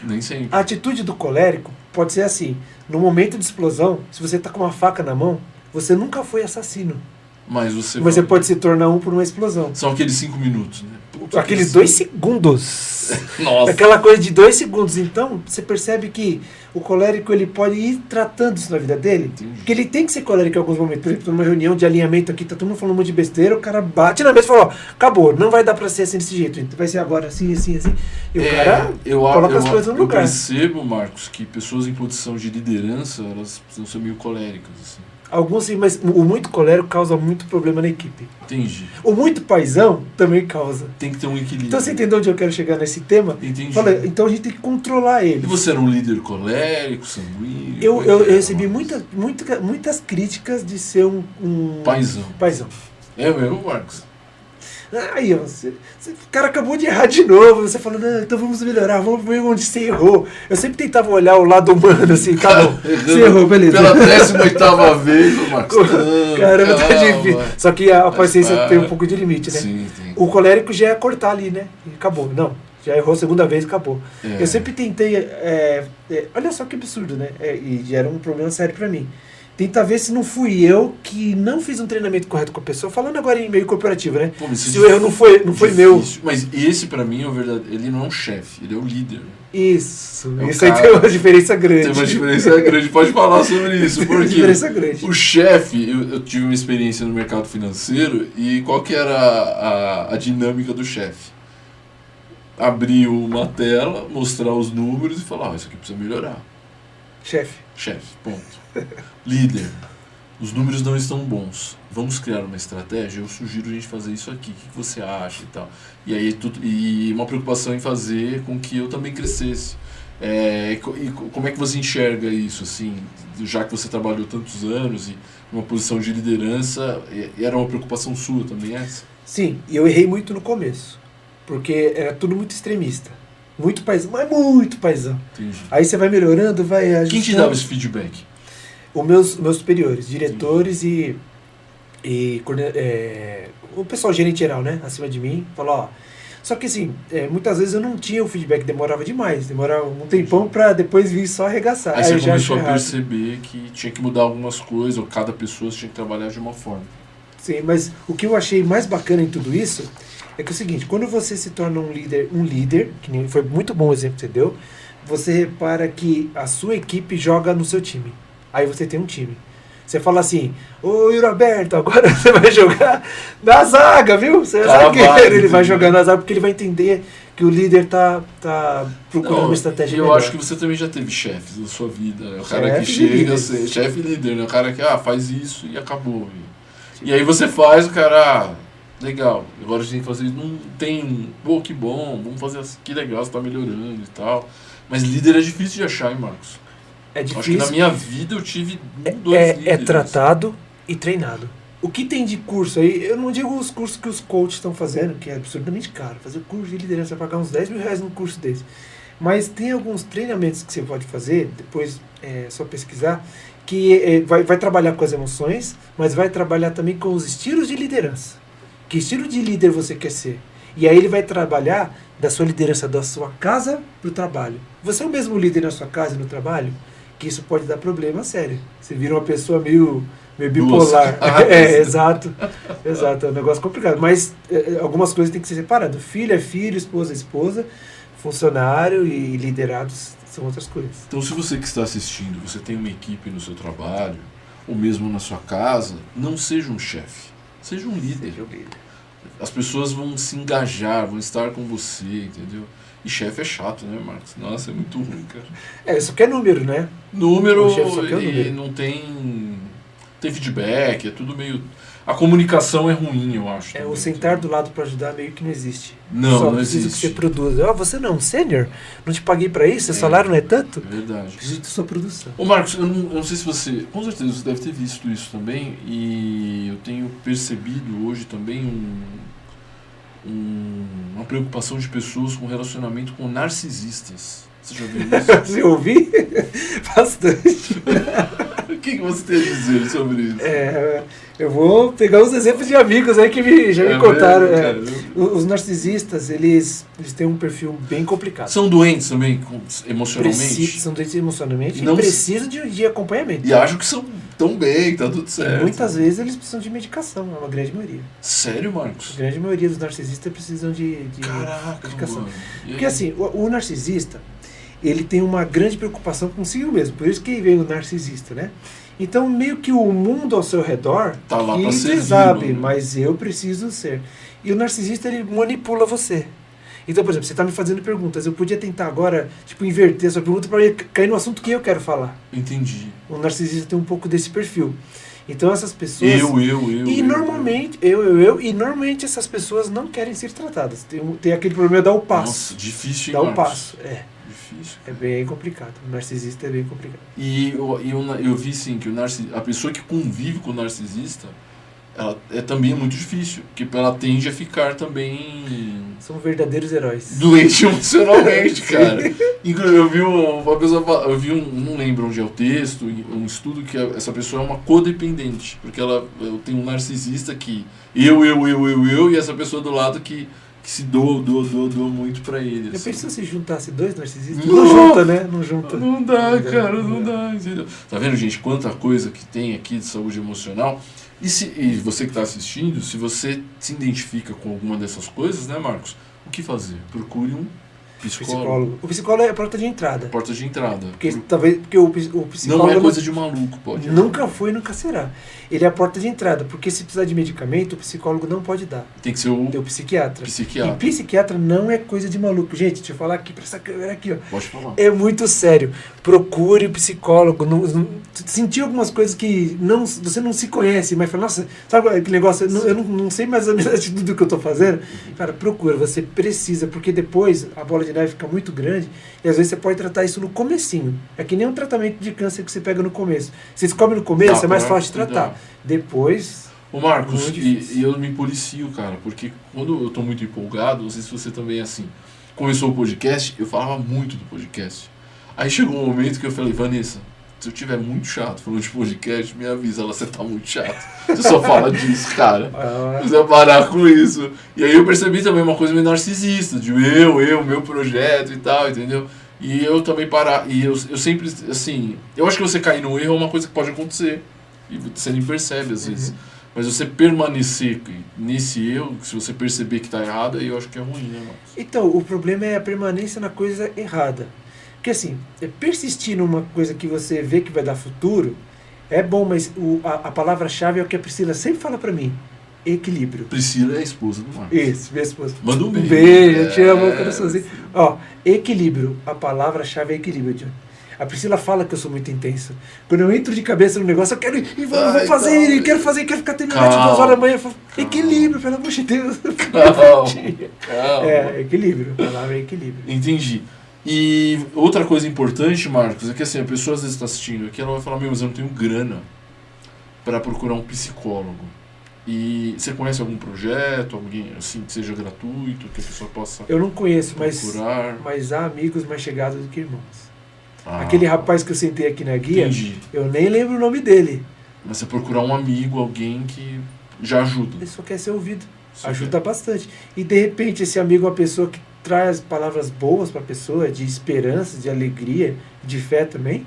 nem sempre. A atitude do colérico pode ser assim. No momento de explosão, se você tá com uma faca na mão, você nunca foi assassino. Mas você... Você pode se tornar um por uma explosão. São aqueles 5 minutos, né? Puta, Aqueles 2 segundos. Nossa. Aquela coisa de 2 segundos. Então, você percebe que o colérico ele pode ir tratando isso na vida dele. Entendi. Porque ele tem que ser colérico em alguns momentos. Por exemplo, numa reunião de alinhamento aqui, tá todo mundo falando um monte de besteira, o cara bate na mesa e fala, ó, acabou, não vai dar pra ser assim desse jeito. Vai ser agora assim, assim, assim. E o cara coloca as coisas no eu lugar. percebo, Marcos, que pessoas em posição de liderança, elas precisam ser meio coléricas, assim. Alguns sim, mas o muito colérico causa muito problema na equipe. Entendi. O muito paizão também causa. Tem que ter um equilíbrio. Então você entendeu onde eu quero chegar nesse tema? Entendi. Fala, então a gente tem que controlar ele. E você era um líder colérico, sanguíneo? Eu recebi muitas críticas de ser um Paizão. É mesmo, Marcos? Aí, ó, o cara acabou de errar de novo. Você falando, não, então vamos melhorar, vamos ver onde você errou. Eu sempre tentava olhar o lado humano, assim, tá bom, você errou, beleza. Pela 18ª vez, ô Marcos. Caramba, tá difícil. Só que a paciência tem um pouco de limite, né? Sim, tem. O colérico já é cortar ali, né? E acabou. Não, já errou a segunda vez, acabou. É. Eu sempre tentei... olha só que absurdo, né? E já era um problema sério pra mim. Tentar ver se não fui eu que não fiz um treinamento correto com a pessoa. Falando agora em meio corporativo, né? Pô, se o erro não foi meu. Mas esse, pra mim, é o verdadeiro. Ele não é um chefe, ele é o líder. Isso. É o Isso aí cara. tem uma diferença grande. Tem uma diferença grande. Pode falar sobre isso. Tem uma Porque diferença grande. o chefe, eu tive uma experiência no mercado financeiro e qual que era a dinâmica do chefe? Abrir uma tela, mostrar os números e falar, isso aqui precisa melhorar. Chefe. Chefe, ponto. Líder, os números não estão bons. Vamos criar uma estratégia? Eu sugiro a gente fazer isso aqui. O que você acha e tal? E aí e uma preocupação em fazer com que eu também crescesse. E como é que você enxerga isso, assim, já que você trabalhou tantos anos e uma posição de liderança, era uma preocupação sua também essa? Sim, e eu errei muito no começo. Porque era tudo muito extremista. Muito paizão, mas muito paizão. Entendi. Aí você vai melhorando, vai ajustando. Quem te dava esse feedback? Os meus superiores, diretores e o pessoal gerente geral, né, acima de mim, falou, ó. Só que assim, muitas vezes eu não tinha o feedback, demorava demais, demorava um tempão pra depois vir só arregaçar. Aí você já começou a achei errado. perceber que tinha que mudar algumas coisas, ou cada pessoa tinha que trabalhar de uma forma. Sim, mas o que eu achei mais bacana em tudo isso é que é o seguinte, quando você se torna um líder, que nem foi muito bom o exemplo que você deu, você repara que a sua equipe joga no seu time. Aí você tem um time. Você fala assim, ô Yuri Alberto, agora você vai jogar na zaga, viu? Você é zagueiro, ele vai jogar na zaga porque ele vai entender que o líder tá procurando uma estratégia eu melhor. acho que você também já teve chefes na sua vida. Né? O cara Chefe que chega, líder. chefe líder, né? O cara que faz isso e acabou. E aí você faz, o cara, legal, agora a gente tem que fazer isso. Não tem, pô, que bom, vamos fazer assim, que legal, você tá melhorando e tal. Mas líder é difícil de achar, hein, Marcos? É Acho que difícil. na minha vida eu tive dois líderes. É tratado e treinado. O que tem de curso aí, eu não digo os cursos que os coaches estão fazendo, que é absurdamente caro. Fazer curso de liderança, pagar uns 10 mil reais num curso desse. Mas tem alguns treinamentos que você pode fazer, depois é só pesquisar, que vai trabalhar com as emoções, mas vai trabalhar também com os estilos de liderança. Que estilo de líder você quer ser? E aí ele vai trabalhar da sua liderança da sua casa para o trabalho. Você é o mesmo líder na sua casa e no trabalho? Que isso pode dar problema sério. Você vira uma pessoa meio bipolar. Exato. Exato, é um negócio complicado. Mas algumas coisas têm que ser separadas. Filho é filho, esposa é esposa, funcionário e liderados são outras coisas. Então, se você que está assistindo, você tem uma equipe no seu trabalho, ou mesmo na sua casa, não seja um chefe, seja um líder. As pessoas vão se engajar, vão estar com você, entendeu? E chefe é chato, né, Marcos? Nossa, é muito ruim, cara. Isso que é número, né? Número, O chefe só quer o número. e não tem feedback, é tudo meio... A comunicação é ruim, eu acho. O também, sentar do lado para ajudar meio que não existe. Não, Só não preciso existe. que você produza. Você não é um sênior? Não te paguei para isso? Seu salário não é tanto? É verdade. Preciso da sua produção. Ô Marcos, eu não sei se você... Com certeza você deve ter visto isso também, e eu tenho percebido hoje também uma preocupação de pessoas com relacionamento com narcisistas. Você já viu isso? Você ouviu? Bastante. O que você tem a dizer sobre isso? Eu vou pegar uns exemplos de amigos aí que já me contaram. Mesmo, Os narcisistas, eles têm um perfil bem complicado. São doentes também emocionalmente? São doentes emocionalmente E não- e precisam de acompanhamento. E acham que são tão bem, tá tudo E certo. muitas vezes eles precisam de medicação, é uma grande maioria. Sério, Marcos? A grande maioria dos narcisistas precisam de Caraca, medicação. mano. E aí? Porque assim, o narcisista, ele tem uma grande preocupação consigo mesmo. Por isso que veio o narcisista, né? Então, meio que o mundo ao seu redor, Tá lá que pra você servir, sabe, mano. mas eu preciso ser. E o narcisista, ele manipula você. Então, por exemplo, você está me fazendo perguntas. Eu podia tentar agora, tipo, inverter a sua pergunta para cair no assunto que eu quero falar. Entendi. O narcisista tem um pouco desse perfil. Então, essas pessoas... E normalmente, e normalmente essas pessoas não querem ser tratadas. Tem aquele problema dar o passo. Nossa, difícil, hein, Dar o Marcos? passo, Difícil. É bem complicado. O narcisista é bem complicado. E eu vi, sim, que a pessoa que convive com o narcisista, ela é também muito difícil. Porque ela tende a ficar também São verdadeiros heróis. doente emocionalmente, cara. Inclusive, eu vi uma pessoa, não lembro onde é o texto, um estudo que essa pessoa é uma codependente, porque ela tem um narcisista que eu, e essa pessoa do lado que se doa muito pra ele. Eu assim. penso se juntasse dois narcisistas. Não. Não junta, né? Não junta. Não dá, cara, não dá. Entendeu? Tá vendo, gente, quanta coisa que tem aqui de saúde emocional. E você que está assistindo, se você se identifica com alguma dessas coisas, né, Marcos? O que fazer? Procure um psicólogo. O psicólogo é a porta de entrada. Porta de entrada. Porque o psicólogo Não é coisa de maluco, pode. nunca foi e nunca será. Ele é a porta de entrada, porque se precisar de medicamento, o psicólogo não pode dar. Tem que ser o É o psiquiatra. psiquiatra. E psiquiatra não é coisa de maluco. Gente, deixa eu falar aqui pra essa câmera aqui, ó. Pode falar. É muito sério. Procure o psicólogo. Sentir algumas coisas que você não se conhece, mas fala, nossa, sabe aquele negócio? Eu não sei mais ou menos tudo que eu estou fazendo. Cara, procura, você precisa, porque depois a bola de neve fica muito grande e às vezes você pode tratar isso no comecinho. É que nem um tratamento de câncer que você pega no começo. Você descobre no começo, Dá é mais pra fácil de tratar. cuidar. Depois... Ô Marcos, Muito difícil. e eu me policio, cara, porque quando eu tô muito empolgado, não sei se você também é assim, começou o podcast, eu falava muito do podcast. Aí chegou um momento que eu falei, Vanessa, se eu tiver muito chato falando de podcast, me avisa, você tá muito chato. Você só fala disso, cara. Você vai parar com isso. E aí eu percebi também uma coisa meio narcisista, de meu projeto e tal, entendeu? E eu também e eu sempre, assim, eu acho que você cair no erro é uma coisa que pode acontecer. E você nem percebe às vezes. Mas você permanecer nesse erro, se você perceber que está errado, aí eu acho que é ruim, né, Marcos? Então, o problema é a permanência na coisa errada. Porque assim, persistir numa coisa que você vê que vai dar futuro é bom, mas a palavra-chave é o que a Priscila sempre fala pra mim: equilíbrio. Priscila é a esposa do Marcos. Isso, minha esposa. Manda um beijo. Eu te amo, coraçãozinho. Ó, equilíbrio. A palavra-chave é equilíbrio, John. A Priscila fala que eu sou muito intenso. Quando eu entro de cabeça no negócio, eu quero ir, vou fazer, quero ficar terminando às 2 horas da manhã. Eu falo, equilíbrio, pelo amor de Deus. Calma. É, equilíbrio. A palavra é equilíbrio. Entendi. E outra coisa importante, Marcos, é que assim, a pessoa às vezes está assistindo aqui, ela vai falar, mas eu não tenho grana para procurar um psicólogo. E você conhece algum projeto, alguém assim, que seja gratuito, que a pessoa possa Eu não conheço, procurar? mas há amigos mais chegados do que irmãos. Ah, Aquele rapaz que eu sentei aqui na guia, entendi. eu nem lembro o nome dele. Mas você procurar um amigo, alguém que já ajuda. Ele só quer ser ouvido. Só Ajuda bastante. E de repente esse amigo é uma pessoa que traz palavras boas para a pessoa, de esperança, de alegria, de fé também,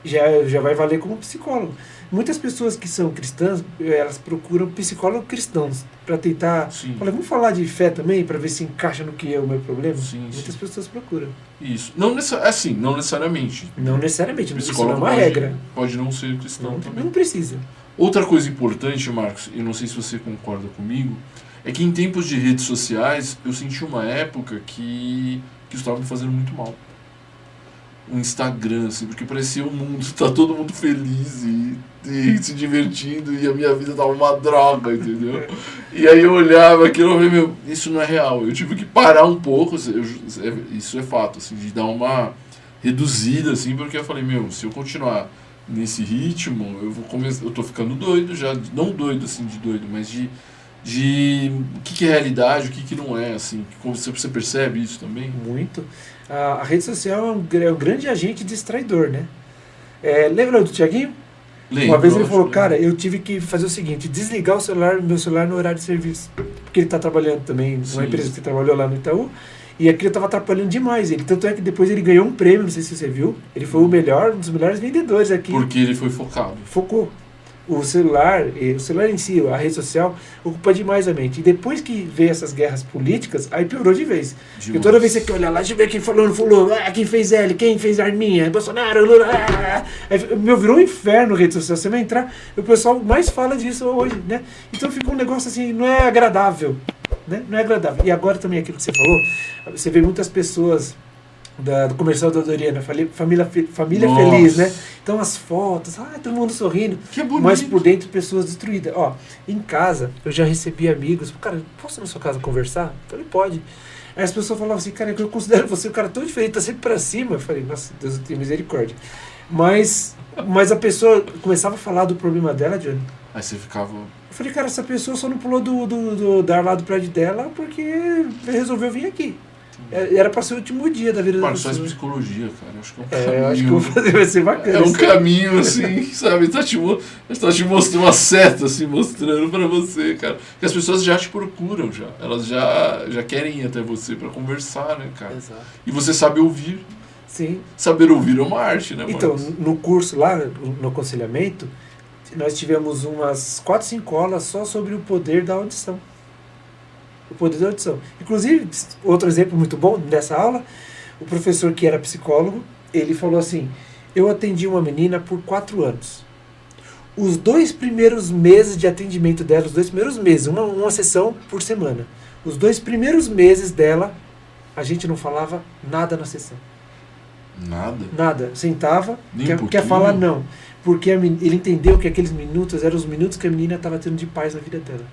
já vai valer como psicólogo. Muitas pessoas que são cristãs, elas procuram psicólogos cristãos para tentar... Sim. Olha, vamos falar de fé também, para ver se encaixa no que é o meu problema? Sim, Muitas sim. pessoas procuram. Isso. Não necessariamente. Não necessariamente, O isso não é psicólogo uma regra. pode não ser cristão também. Não precisa. Outra coisa importante, Marcos, eu não sei se você concorda comigo, é que em tempos de redes sociais, eu senti uma época que isso estava me fazendo muito mal. O Instagram, assim, porque parecia o mundo, tá todo mundo feliz e se divertindo, e a minha vida tava uma droga, entendeu? E aí eu olhava aquilo e falei, meu, isso não é real. Eu tive que parar um pouco, isso é fato, assim, de dar uma reduzida, assim, porque eu falei, meu, se eu continuar nesse ritmo, eu tô ficando doido já, não doido assim de doido, mas de de o que é realidade, o que não é, assim. Como você percebe isso também? Muito. A rede social é um grande agente distraidor, né? Lembra do Thiaguinho? Uma vez ele falou, cara, eu tive que fazer o seguinte, desligar meu celular no horário de serviço. Porque ele está trabalhando também numa empresa que trabalhou lá no Itaú, e aquilo estava atrapalhando demais ele. Tanto é que depois ele ganhou um prêmio, não sei se você viu, ele foi um dos melhores vendedores aqui. Porque ele foi focado. Focou. O celular em si, a rede social, ocupa demais a mente. E depois que veio essas guerras políticas, aí piorou de vez. Porque toda vez que você quer olhar lá, deixa eu ver quem falou, não falou, quem fez L, quem fez Arminha, Bolsonaro, Lula, virou um inferno a rede social. Você vai entrar, o pessoal mais fala disso hoje, né? Então fica um negócio assim, não é agradável, né? Não é agradável. E agora também aquilo que você falou, você vê muitas pessoas do comercial da Doriana, família feliz, né? Então as fotos, todo mundo sorrindo, que bonito. Mas por dentro pessoas destruídas. Em casa eu já recebi amigos, cara, posso ir na sua casa conversar? Então ele pode. Aí as pessoas falavam assim, cara, eu considero você um cara tão diferente, tá sempre pra cima. Eu falei, nossa, Deus tem misericórdia. Mas a pessoa começava a falar do problema dela, Johnny. Aí você ficava... Eu falei, cara, essa pessoa só não pulou da lá do prédio dela porque resolveu vir aqui. Era para ser o último dia da vida da pessoa. Faz psicologia, cara. Acho que é um caminho. Eu acho que vou fazer, vai ser bacana. É um caminho, assim, sabe? Tá te mostrando uma seta, assim, mostrando pra você, cara. Porque as pessoas já te procuram, já. Elas já querem ir até você pra conversar, né, cara? Exato. E você sabe ouvir. Sim. Saber ouvir é uma arte, né, Então, Marcos? no curso lá, no aconselhamento, nós tivemos umas 4, 5 aulas só sobre o poder da audição. O poder da audição. Inclusive, outro exemplo muito bom dessa aula, o professor que era psicólogo, ele falou assim, eu atendi uma menina por 4 anos. Os 2 primeiros meses de atendimento dela, os 2 primeiros meses, uma sessão por semana. Os 2 primeiros meses dela, a gente não falava nada na sessão. Nada? Nada. Sentava, Nem quer falar não. Porque ele entendeu que aqueles minutos eram os minutos que a menina estava tendo de paz na vida dela.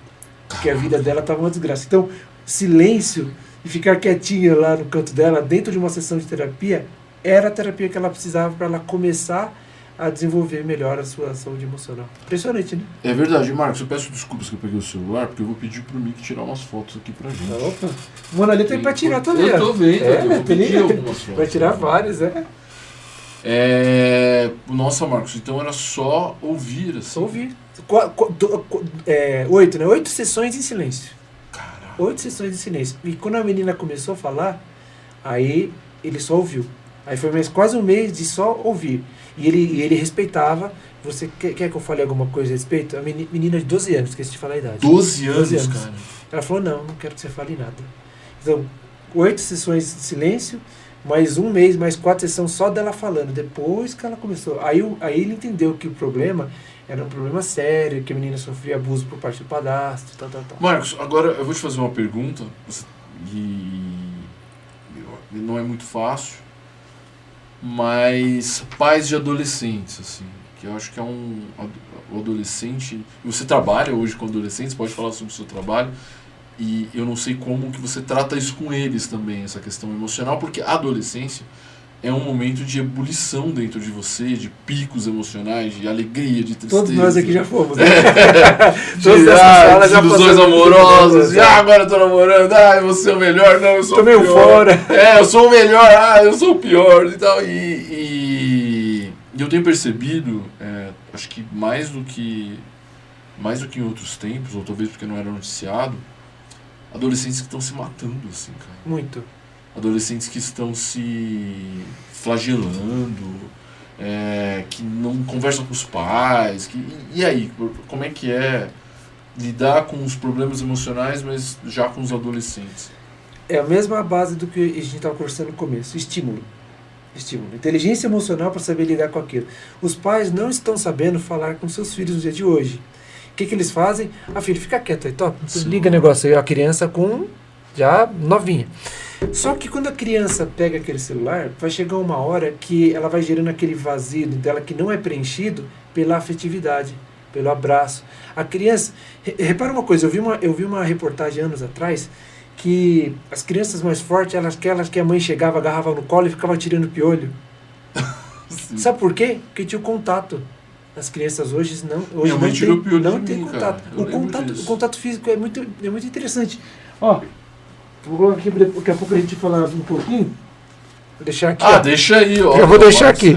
Porque a vida dela estava uma desgraça. Então, silêncio e ficar quietinha lá no canto dela, dentro de uma sessão de terapia, era a terapia que ela precisava para ela começar a desenvolver melhor a sua saúde emocional. Impressionante, né? É verdade, Marcos. Eu peço desculpas que eu peguei o celular, porque eu vou pedir pro Mick tirar umas fotos aqui pra gente. Opa! O Monalito aí para tirar também. Eu tô vendo, eu vou pedir algumas fotos. Vai tirar várias, Nossa, Marcos, então era só ouvir, assim. Só ouvir. 8, né? 8 sessões em silêncio. Caraca. 8 sessões em silêncio. E quando a menina começou a falar, aí ele só ouviu. Aí foi quase um mês de só ouvir. E ele respeitava. Você quer que eu fale alguma coisa a respeito? A menina de 12 anos, esqueci de falar a idade. 12 anos, cara. Ela falou, não quero que você fale nada. Então, 8 sessões de silêncio, mais um mês, mais 4 sessões só dela falando. Depois que ela começou. Aí ele entendeu que o problema era um problema sério, que a menina sofria abuso por parte do padrasto, tal. Marcos, agora eu vou te fazer uma pergunta, e não é muito fácil, mas pais de adolescentes, assim, que eu acho que é o adolescente, você trabalha hoje com adolescentes, pode falar sobre o seu trabalho, e eu não sei como que você trata isso com eles também, essa questão emocional, porque a adolescência é um momento de ebulição dentro de você, de picos emocionais, de alegria, de tristeza. Todos nós aqui já fomos. Né? Todas essas salas já desilusões amorosas. Agora eu tô namorando. Eu vou ser o melhor. Não, eu sou o pior. Tô meio fora. Eu sou o melhor. Eu sou o pior. E tal. E eu tenho percebido, acho que mais do que em outros tempos, ou talvez porque não era noticiado, adolescentes que estão se matando, assim, cara. Muito. Adolescentes que estão se flagelando, que não conversam com os pais. E aí, como é que é lidar com os problemas emocionais, mas já com os adolescentes? É a mesma base do que a gente estava conversando no começo. Estímulo. Inteligência emocional para saber lidar com aquilo. Os pais não estão sabendo falar com seus filhos no dia de hoje. O que eles fazem? Filho, fica quieto aí, top. Liga o negócio aí. A criança com já novinha. Só que quando a criança pega aquele celular, vai chegar uma hora que ela vai gerando aquele vazio dela que não é preenchido pela afetividade, pelo abraço. A criança... Repara uma coisa, eu vi uma reportagem anos atrás que as crianças mais fortes, aquelas que a mãe chegava, agarrava no colo e ficava tirando piolho. Sabe por quê? Porque tinha o contato. As crianças hoje Minha mãe tirou o piolho não de tem mim, contato. cara. Eu lembro disso. O contato físico é muito interessante. Ó, vou aqui, daqui a pouco a gente falar um pouquinho. Vou deixar aqui. Ah, ó. deixa aí, ó. Eu vou deixar aqui.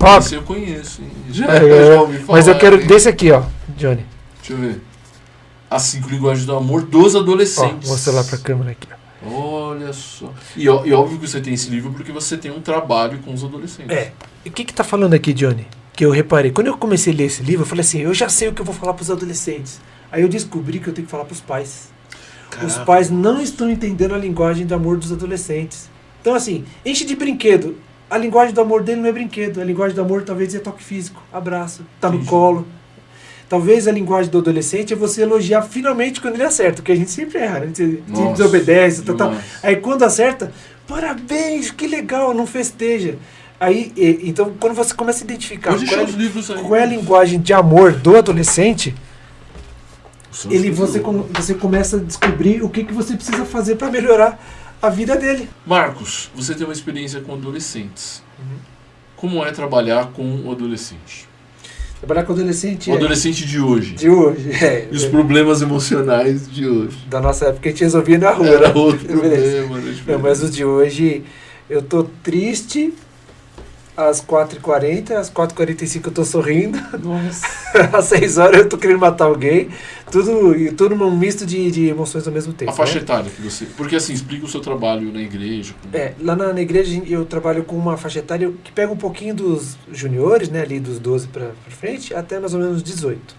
Ó, Esse eu conheço, hein? Já é, ouvi falar. mas eu quero hein? desse aqui, ó, Johnny. Deixa eu ver. As 5 linguagens do amor dos Ó, adolescentes. mostra lá pra câmera aqui, ó. Olha só. E óbvio que você tem esse livro porque você tem um trabalho com os adolescentes. É. E o que tá falando aqui, Johnny? Que eu reparei. Quando eu comecei a ler esse livro, eu falei assim, eu já sei o que eu vou falar pros adolescentes. Aí eu descobri que eu tenho que falar pros pais. Os Caraca. pais não estão entendendo a linguagem do amor dos adolescentes. Então, assim, enche de brinquedo. A linguagem do amor dele não é brinquedo. A linguagem do amor talvez é toque físico, abraço, tá no Entendi. colo. Talvez a linguagem do adolescente é você elogiar finalmente quando ele acerta, porque a gente sempre erra, né? A gente Nossa, desobedece, tal. demais. Aí quando acerta, parabéns, que legal, não festeja. Aí, então, quando você começa a identificar Pode qual deixar é, os livros aí. qual é a linguagem de amor do adolescente, São os livros. você começa a descobrir o que você precisa fazer para melhorar a vida dele. Marcos, você tem uma experiência com adolescentes. Uhum. Como é trabalhar com o adolescente? Trabalhar com adolescente O adolescente de hoje. de hoje, E os problemas emocionais de hoje. da nossa época a gente resolvia na rua. Era né? outro Beleza. problema. Era Não, diferente. mas o de hoje, eu tô triste às 4h40, às 4h45 eu tô sorrindo, Nossa. às 6 horas eu tô querendo matar alguém, tudo num misto de emoções ao mesmo tempo. A faixa né? etária que você... Porque assim, explica o seu trabalho na igreja. Lá na igreja eu trabalho com uma faixa etária que pega um pouquinho dos juniores, né, ali dos 12 pra frente, até mais ou menos 18.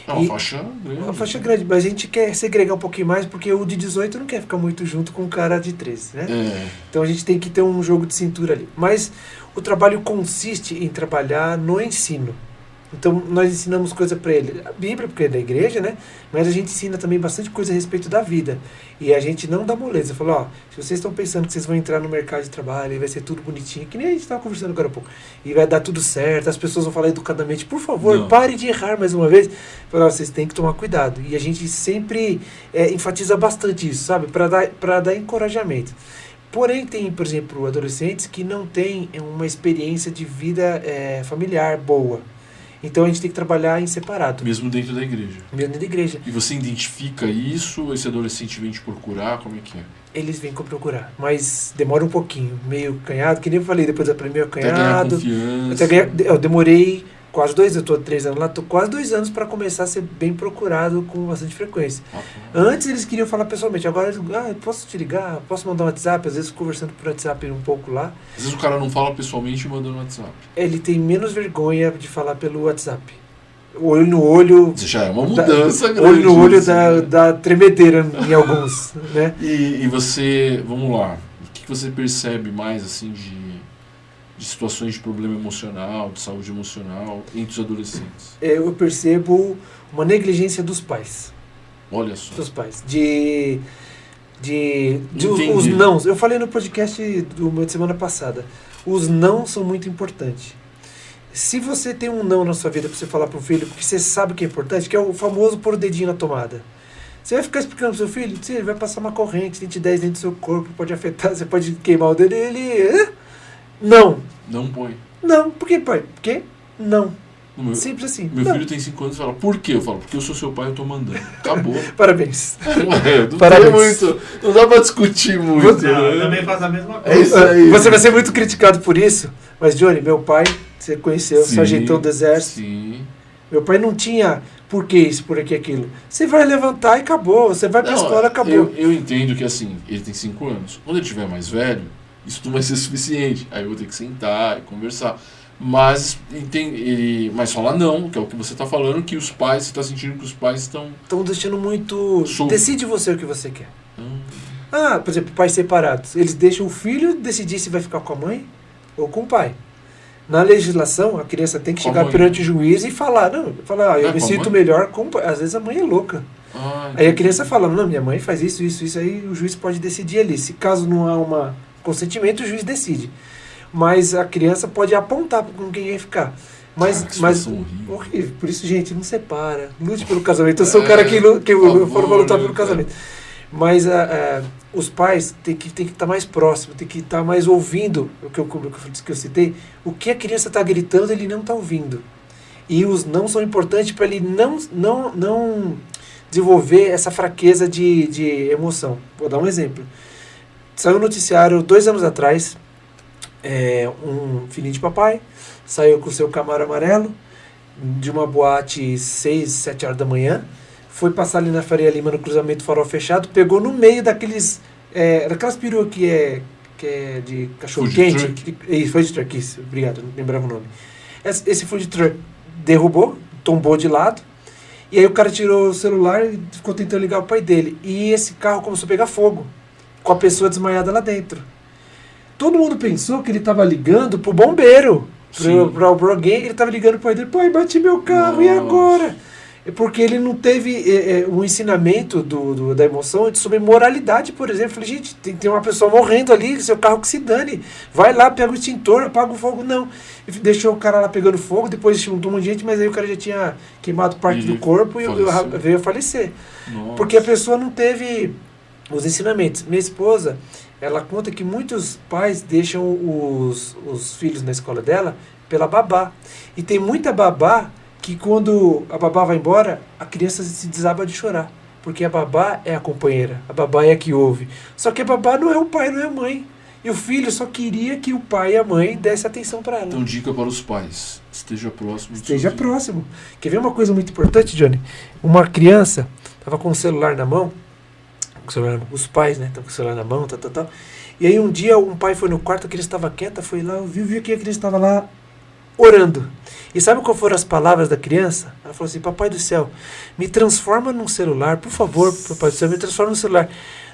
É uma E- faixa grande. Uma faixa grande, mas a gente quer segregar um pouquinho mais, porque o de 18 não quer ficar muito junto com o cara de 13, né? É. Então a gente tem que ter um jogo de cintura ali. Mas o trabalho consiste em trabalhar no ensino. Então nós ensinamos coisa para ele. A Bíblia, porque é da igreja, né? Mas a gente ensina também bastante coisa a respeito da vida. E a gente não dá moleza. Fala, ó, se vocês estão pensando que vocês vão entrar no mercado de trabalho e vai ser tudo bonitinho, que nem a gente estava conversando agora há pouco, e vai dar tudo certo, as pessoas vão falar educadamente, por favor, Não. pare de errar mais uma vez. Fala, ó, vocês têm que tomar cuidado. E a gente sempre enfatiza bastante isso, sabe? Para dar encorajamento. Porém, tem, por exemplo, adolescentes que não têm uma experiência de vida familiar boa. Então a gente tem que trabalhar em separado, Mesmo dentro da igreja. mesmo dentro da igreja. E você identifica isso? Esse adolescente vem te procurar? Como é que é? Eles vêm procurar, mas demora um pouquinho, meio canhado, que nem eu falei, depois aprender meio Até ganhar canhado. confiança. Eu demorei quase 2 anos, eu tô 3 anos lá, tô quase 2 anos para começar a ser bem procurado com bastante frequência. Ah, Antes eles queriam falar pessoalmente, agora eles, posso te ligar, posso mandar um WhatsApp, às vezes conversando por WhatsApp um pouco lá. Às vezes o cara não fala pessoalmente e manda no WhatsApp. Ele tem menos vergonha de falar pelo WhatsApp. Olho no olho, Isso já é uma mudança grande. olho no olho assim, né? da tremedeira em alguns, né? E você, vamos lá, o que você percebe mais assim de situações de problema emocional, de saúde emocional entre os adolescentes? Eu percebo uma negligência dos pais. Olha só. Dos pais. De Entendi. os nãos. Eu falei no podcast de semana passada. Os não são muito importantes. Se você tem um não na sua vida para você falar para um filho, porque você sabe que é importante, que é o famoso pôr o dedinho na tomada. Você vai ficar explicando pro seu filho, ele vai passar uma corrente, 110 dentro do seu corpo, pode afetar, você pode queimar o dedo dele. Não. Não põe. Não. Por que, pai? Por quê? Não. O meu, Simples assim. meu Não. filho tem 5 anos e fala, por quê? Eu falo, porque eu sou seu pai, eu tô mandando. Acabou. Parabéns. Não Parabéns. tem muito, não dá pra discutir muito. Não, eu né? também faço a mesma É coisa. isso aí. Você vai ser muito criticado por isso, mas Johnny, meu pai, você conheceu, Sim, sargentão do exército. Sim. Meu pai não tinha por que isso, por aqui, aquilo. Você vai levantar e acabou. Você vai pra Não, escola, acabou. eu entendo que assim, ele tem 5 anos. Quando ele tiver mais velho, isso não vai ser suficiente. Aí eu vou ter que sentar e conversar. Mas mas falar não, que é o que você está falando, que os pais, você está sentindo que os pais estão. Estão deixando muito... Solto. Decide você o que você quer. Por exemplo, pais separados. Eles deixam o filho decidir se vai ficar com a mãe ou com o pai. Na legislação, a criança tem que Com a chegar mãe. perante o juiz e falar, eu Não é me com a sinto mãe? melhor com o pai. Às vezes a mãe é louca. Aí a criança fala, não, minha mãe faz isso, aí o juiz pode decidir ali. Se caso não há um consentimento, o juiz decide. Mas a criança pode apontar com quem vai ficar. Mas Que situação horrível. horrível. Por isso, gente, não separa. Lute pelo casamento. Eu sou o cara que eu por vou lutar favor, pelo casamento. Mas os pais têm que estar mais próximos, têm que estar mais ouvindo o que eu citei. O que a criança está gritando, ele não está ouvindo. E os não são importantes para ele não desenvolver essa fraqueza de emoção. Vou dar um exemplo. Saiu um noticiário 2 anos atrás, um filhinho de papai saiu com o seu Camaro amarelo de uma boate 6, 7 horas da manhã, foi passar ali na Faria Lima no cruzamento farol fechado, pegou no meio daquelas peruas que é de cachorro quente. Foi de truck, isso, obrigado, não lembrava o nome. Esse food truck derrubou, tombou de lado, e aí o cara tirou o celular e ficou tentando ligar o pai dele. E esse carro começou a pegar fogo, com a pessoa desmaiada lá dentro. Todo mundo pensou que ele estava ligando pro bombeiro, pra alguém, ele estava ligando pro pai dele, pai, bati meu carro, Nossa. E agora? É porque ele não teve um ensinamento da emoção sobre moralidade, por exemplo. Eu falei, gente, tem uma pessoa morrendo ali, seu carro que se dane. Vai lá, pega o extintor, apaga o fogo. Não. E deixou o cara lá pegando fogo, depois juntou um monte de gente, mas aí o cara já tinha queimado parte do corpo e veio a falecer. Nossa. Porque a pessoa não teve os ensinamentos. Minha esposa, ela conta que muitos pais deixam os filhos na escola dela pela babá. E tem muita babá que quando a babá vai embora, a criança se desaba de chorar. Porque a babá é a companheira, a babá é a que ouve. Só que a babá não é o pai, não é a mãe. E o filho só queria que o pai e a mãe dessem atenção para ela. Então, dica para os pais, esteja próximo. Esteja próximo. Quer ver uma coisa muito importante, Johnny? Uma criança estava com o celular na mão, os pais, né, estão com o celular na mão, tal. E aí um dia um pai foi no quarto, a criança estava quieta, foi lá, viu que a criança estava lá orando. E sabe qual foram as palavras da criança? Ela falou assim, papai do céu, me transforma num celular, por favor, papai do céu, me transforma num celular.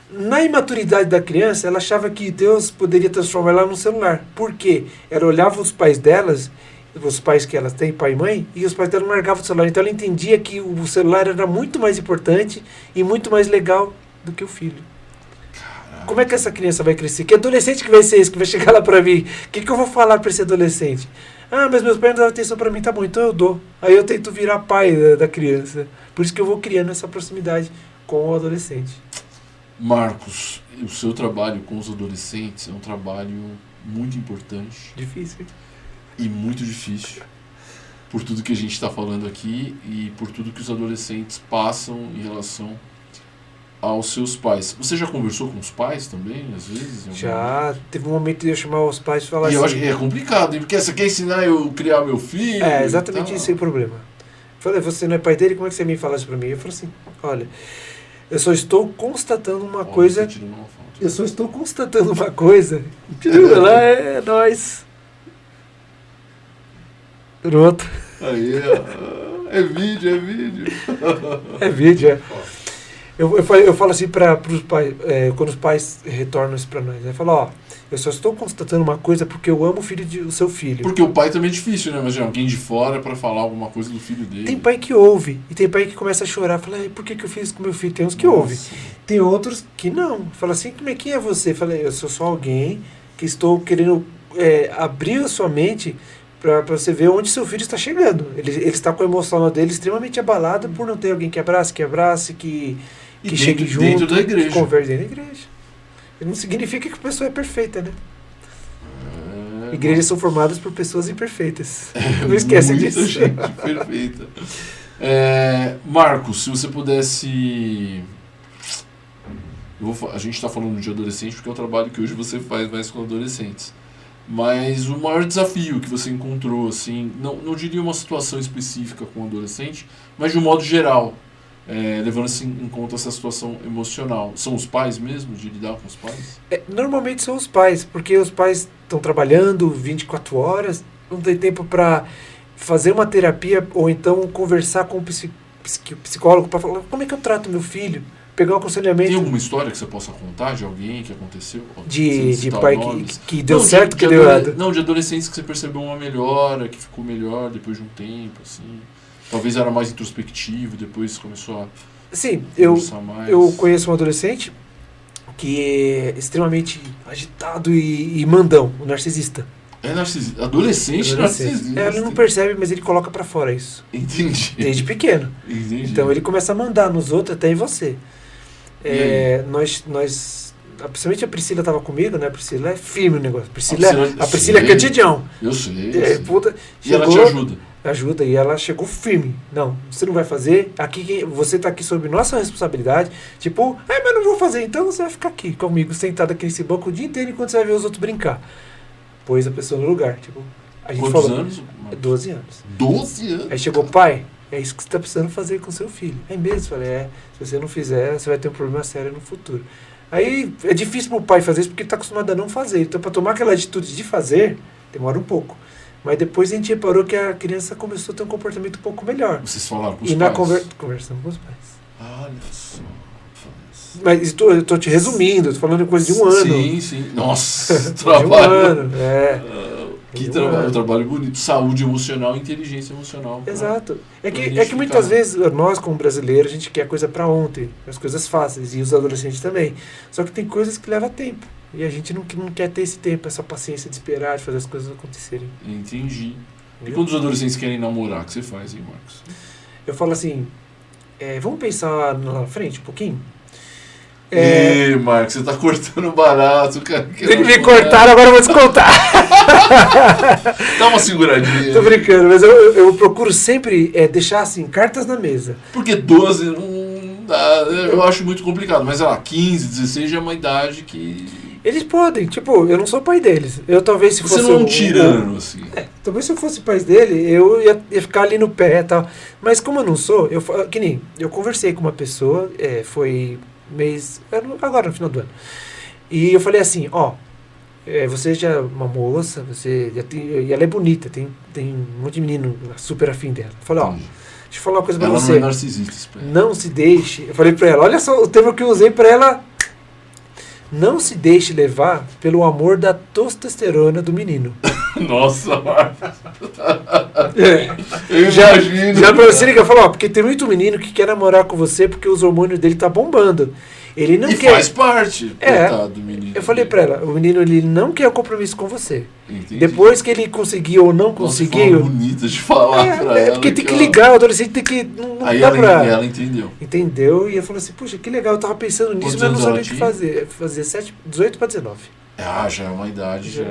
Na imaturidade da criança, ela achava que Deus poderia transformar ela num celular. Por quê? Ela olhava os pais delas, os pais que elas têm, pai e mãe, e os pais dela largavam o celular. Então ela entendia que o celular era muito mais importante e muito mais legal do que o filho. Como é que essa criança vai crescer? Que adolescente que vai ser esse, que vai chegar lá pra mim? O que eu vou falar pra esse adolescente? Ah, mas meus pais não davam atenção pra mim, tá bom, então eu dou. Aí eu tento virar pai da criança. Por isso que eu vou criando essa proximidade com o adolescente. Marcos, o seu trabalho com os adolescentes é um trabalho muito importante. Difícil. E muito difícil. Por tudo que a gente está falando aqui e por tudo que os adolescentes passam em relação aos seus pais. Você já conversou com os pais também, às vezes? Já. Teve um momento de eu chamar os pais e falar assim... E eu acho que é complicado, hein? Porque você quer ensinar eu a criar meu filho? É, exatamente esse é o problema. Eu falei, você não é pai dele? Como é que você me fala isso pra mim? Eu falei assim, olha, eu só estou constatando uma coisa... Eu só estou constatando uma coisa... Lá é nóis. Pronto. Aí, é vídeo. É vídeo, é. Eu falo assim para os pais, quando os pais retornam isso para nós, eu falo, ó, eu só estou constatando uma coisa porque eu amo o seu filho. Porque o pai também é difícil, né? Imagina alguém de fora para falar alguma coisa do filho dele. Tem pai que ouve, e tem pai que começa a chorar, fala, por que eu fiz isso com meu filho? Tem uns que ouvem, tem outros que não. Fala assim, como é que é você? Falei, eu sou só alguém que estou querendo abrir a sua mente para você ver onde seu filho está chegando. Ele está com a emoção dele extremamente abalada por não ter alguém que abrace, que chegue junto, dentro da igreja. Que converse dentro da igreja. Não significa que a pessoa é perfeita, né? Igrejas são formadas por pessoas imperfeitas. Não esquece disso. Muita gente perfeita. Marcos, se você pudesse... a gente está falando de adolescente porque é o trabalho que hoje você faz mais com adolescentes. Mas o maior desafio que você encontrou, assim, não diria uma situação específica com o adolescente, mas de um modo geral, levando assim, em conta essa situação emocional. São os pais mesmo, de lidar com os pais? Normalmente são os pais, porque os pais estão trabalhando 24 horas, não tem tempo para fazer uma terapia ou então conversar com o psicólogo para falar como é que eu trato meu filho. Pegar um aconselhamento. Tem alguma história que você possa contar de alguém que aconteceu? De pai que deu certo, que deu errado? Não, de adolescentes que você percebeu uma melhora, que ficou melhor depois de um tempo, assim. Talvez era mais introspectivo, depois começou a... Sim, eu conheço um adolescente que é extremamente agitado e mandão, um narcisista. É narcisista. Adolescente narcisista. Ele não percebe, mas ele coloca pra fora isso. Entendi. Desde pequeno. Entendi. Então ele começa a mandar nos outros, até em você. Nós, principalmente a Priscila estava comigo, né? A Priscila é firme o negócio. A Priscila é cantidão. Eu sei. Puta, e ela te ajuda? ajuda, e ela chegou firme. Não, você não vai fazer, aqui você tá aqui sob nossa responsabilidade. Tipo, mas eu não vou fazer, então você vai ficar aqui comigo, sentado aqui nesse banco o dia inteiro enquanto você vai ver os outros brincar. Pôs a pessoa no lugar, tipo, a gente Quantos falou, anos? 12 anos. 12 anos? Aí chegou, pai, é isso que você tá precisando fazer com seu filho. É mesmo? Falei, se você não fizer, você vai ter um problema sério no futuro. Aí é difícil pro pai fazer isso porque ele tá acostumado a não fazer. Então, para tomar aquela atitude de fazer, demora um pouco. Mas depois a gente reparou que a criança começou a ter um comportamento um pouco melhor. Vocês falaram com os E pais? conversamos com os pais. Olha só. rapaz. Mas eu tô te resumindo, tô falando de coisa de um ano. Sim. Nossa, De um trabalho. ano, Que de um ano. trabalho bonito. Saúde emocional e inteligência emocional. Exato. É que identificar. muitas vezes nós, como brasileiros, a gente quer coisa para ontem, as coisas fáceis, e os adolescentes também. Só que tem coisas que levam tempo. E a gente não quer ter esse tempo, essa paciência de esperar, de fazer as coisas acontecerem. Entendi. E Entendeu? quando os adolescentes querem namorar, o que você faz, hein, Marcos? Eu falo assim, vamos pensar lá na frente um pouquinho? Ih, Marcos, você tá cortando barato, cara. Tem que me cortar, agora eu vou descontar. Dá uma seguradinha. Tô brincando, mas eu procuro sempre deixar assim, cartas na mesa. Porque 12 não dá, eu acho muito complicado. Mas, 15, 16 já é uma idade que... Eles podem, tipo, eu não sou pai deles. Eu talvez se Você fosse não é um tirano, assim. Talvez se eu fosse pai dele, eu ia ficar ali no pé e tal. Mas como eu não sou, que nem eu conversei com uma pessoa, foi agora no final do ano. E eu falei assim, você já é uma moça, você já tem, e ela é bonita, tem um monte de menino super afim dela. Eu falei, deixa eu falar uma coisa pra Ela você. não é narcisista, espera. Não se deixe. Eu falei pra ela, olha só o termo que eu usei pra ela. Não se deixe levar pelo amor da testosterona do menino. Nossa, Marcos. Eu imagino. Já pra você ligar, falou, porque tem muito menino que quer namorar com você porque os hormônios dele tá bombando. Ele não quer. Faz parte, coitado do menino. Eu falei pra ela, o menino ele não quer o compromisso com você. Entendi. Depois que ele conseguiu ou não Nossa, conseguiu. forma bonita de falar pra ela. Porque tem que ligar, o adolescente tem que. Não Aí dá pra. ela entendeu. Entendeu? E eu falei assim, puxa, que legal, eu tava pensando nisso, Quantos mas eu não anos sabia ela o que tinha? fazer. Fazer 18 pra 19. Já é uma idade, já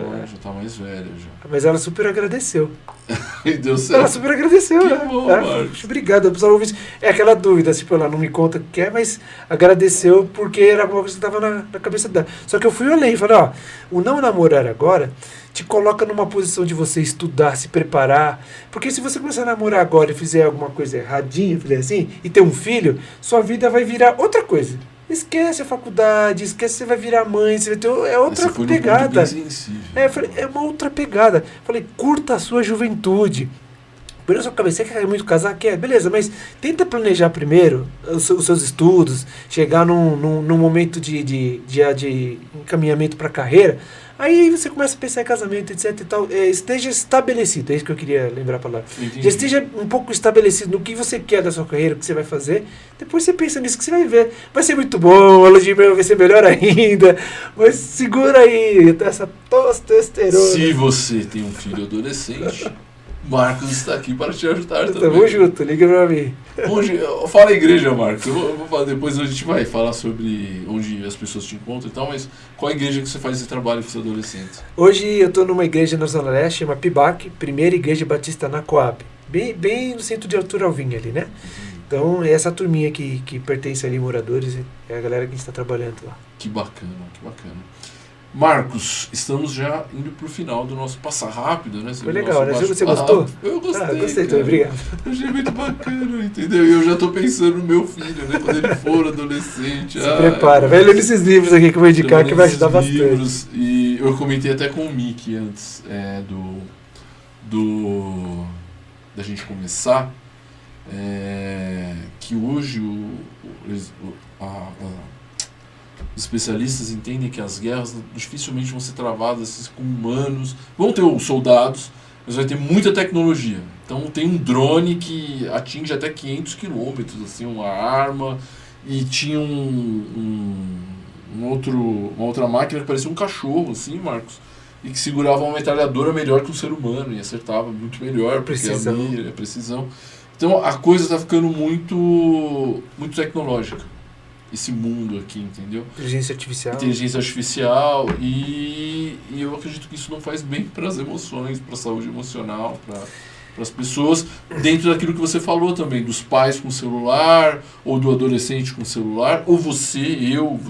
tá mais velha já. Mas ela super agradeceu. E deu Ela certo. super agradeceu, Que né? bom, Marcos. Puxa, obrigado, eu precisava ouvir isso. É aquela dúvida, tipo, ela não me conta o que é, mas agradeceu porque era alguma coisa que estava na cabeça dela. Só que eu fui além, falei, o não namorar agora te coloca numa posição de você estudar, se preparar. Porque se você começar a namorar agora e fizer alguma coisa erradinha, falei assim, e ter um filho, sua vida vai virar outra coisa. Esquece a faculdade, esquece que você vai virar mãe, você vai ter outra Você foi num pegada. ponto bem sensível. Eu falei, é uma outra pegada. Falei, curta a sua juventude. Põe na sua cabeça, você quer muito casar? Quer? Beleza, mas tenta planejar primeiro os seus estudos, chegar num momento de encaminhamento para a carreira. Aí você começa a pensar em casamento, etc e tal. Esteja estabelecido, é isso que eu queria lembrar a palavra. Entendi. Já esteja um pouco estabelecido no que você quer da sua carreira, o que você vai fazer. Depois você pensa nisso que você vai ver. Vai ser muito bom, a lua de mel vai ser melhor ainda. Mas segura aí, essa testosterona. Se você tem um filho adolescente, Marcos está aqui para te ajudar também. Tamo junto, liga pra mim. Fala a igreja, Marcos. Eu vou falar, depois a gente vai falar sobre onde as pessoas te encontram e tal, mas qual a igreja que você faz esse trabalho com os adolescentes? Hoje eu tô numa igreja na Zona Leste, chama PIBAC, Primeira Igreja Batista na Coab. Bem no centro de Arthur Alvim ali, né? Então é essa turminha que pertence ali, moradores, é a galera que a gente está trabalhando lá. Que bacana, que bacana. Marcos, estamos já indo pro final do nosso Passar Rápido, né? Foi legal, né? Você gostou? Eu gostei. Gostei também, obrigado. Eu achei muito bacana, entendeu? E eu já tô pensando no meu filho, né? Quando ele for adolescente. Se prepara, vai lendo esses livros aqui que eu vou indicar que vai ajudar bastante. Livros, e eu comentei até com o Mickey antes da gente começar, que hoje os especialistas entendem que as guerras dificilmente vão ser travadas com humanos. Vão ter os soldados, mas vai ter muita tecnologia. Então tem um drone que atinge até 500 quilômetros, assim, uma arma, e tinha uma outra máquina que parecia um cachorro, assim, Marcos, e que segurava uma metralhadora melhor que um ser humano e acertava muito melhor, porque a mira, a precisão. Então a coisa está ficando muito tecnológica. Esse mundo aqui, entendeu? Inteligência artificial e eu acredito que isso não faz bem para as emoções, para a saúde emocional, para as pessoas, dentro daquilo que você falou também, dos pais com celular, ou do adolescente com celular, ou você, ou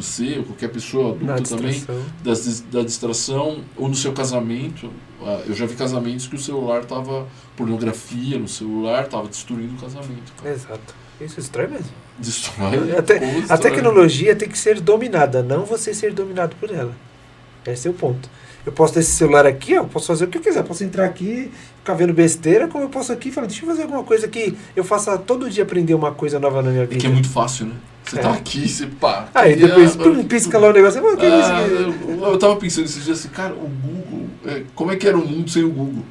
qualquer pessoa adulta também, da distração, ou no seu casamento. Eu já vi casamentos que o celular estava, pornografia no celular, estava destruindo o casamento. Cara. Exato. Isso destrói mesmo. Destrói. A tecnologia tem que ser dominada, não você ser dominado por ela. Esse é o ponto. Eu posso ter esse celular aqui, eu posso fazer o que eu quiser. Eu posso entrar aqui, ficar vendo besteira, como eu posso aqui falar, deixa eu fazer alguma coisa que eu faça todo dia, aprender uma coisa nova na minha vida. É que é muito fácil, né? Você tá aqui, você pá. Aí depois pisca lá o negócio. Eu tava pensando esses dias assim, cara, o Google, como é que era o mundo sem o Google?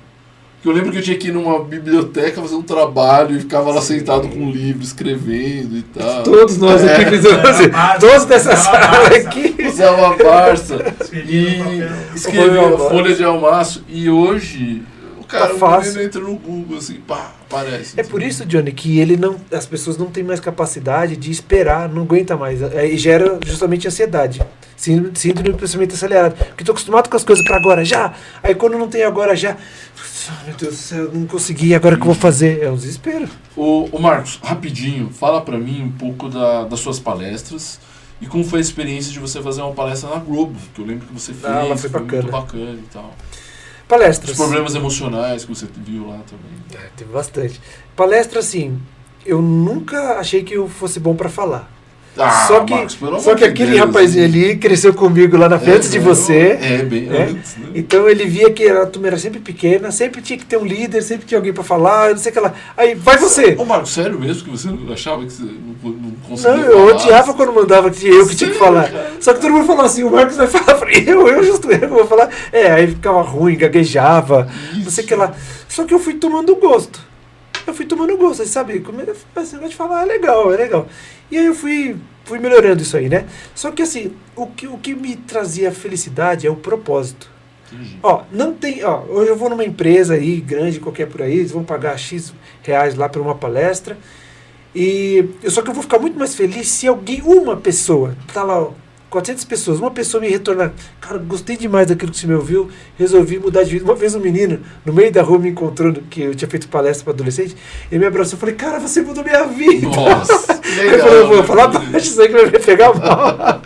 Porque eu lembro que eu tinha que ir numa biblioteca fazer um trabalho e ficava lá sentado com um livro, escrevendo e tal. Todos nós aqui fizemos assim. Todos dessa sala aqui. Usava a Barça e escrevia folha de almaço. E hoje, o cara fácil. entra no Google assim, pá, aparece. É por isso, Johnny, que as pessoas não têm mais capacidade de esperar, não aguenta mais. E gera justamente ansiedade. Síndrome do pensamento acelerado. Porque estou acostumado com as coisas para agora já. Aí quando não tem agora já. Meu Deus do céu, não consegui, agora o que eu vou fazer? É um desespero. Ô Marcos, rapidinho, fala pra mim um pouco das suas palestras e como foi a experiência de você fazer uma palestra na Globo, que eu lembro que você fez, ela foi bacana. Muito bacana e tal. Palestras. Os problemas emocionais que você viu lá também. Teve bastante. Palestra, assim, eu nunca achei que eu fosse bom pra falar. Só que aquele rapazinho ali cresceu comigo lá na frente antes de você. Antes, né? Então ele via que a turma era sempre pequena, sempre tinha que ter um líder, sempre tinha alguém pra falar, não sei o que lá. Aí, vai você! Ô Marcos, sério mesmo que você achava que você não conseguia falar? Não, eu odiava quando mandava que eu que tinha que falar. Cara. Só que todo mundo falava assim, o Marcos vai falar, eu vou falar. Aí ficava ruim, gaguejava, não sei o que lá. Só que eu fui tomando gosto. Aí, sabe, esse negócio de falar é legal. E aí eu fui melhorando isso aí, né? Só que assim, o que me trazia felicidade é o propósito. Entendi. Hoje eu vou numa empresa aí, grande, qualquer por aí, eles vão pagar X reais lá por uma palestra, só que eu vou ficar muito mais feliz se uma pessoa, tá lá, ó, 400 pessoas, uma pessoa me retornar, cara, gostei demais daquilo que você me ouviu, resolvi mudar de vida. Uma vez um menino, no meio da rua, me encontrou, que eu tinha feito palestra para adolescente, ele me abraçou e falei, cara, você mudou minha vida. Nossa, que legal. Eu falei, eu vou falar baixo, isso aí que vai me pegar mal.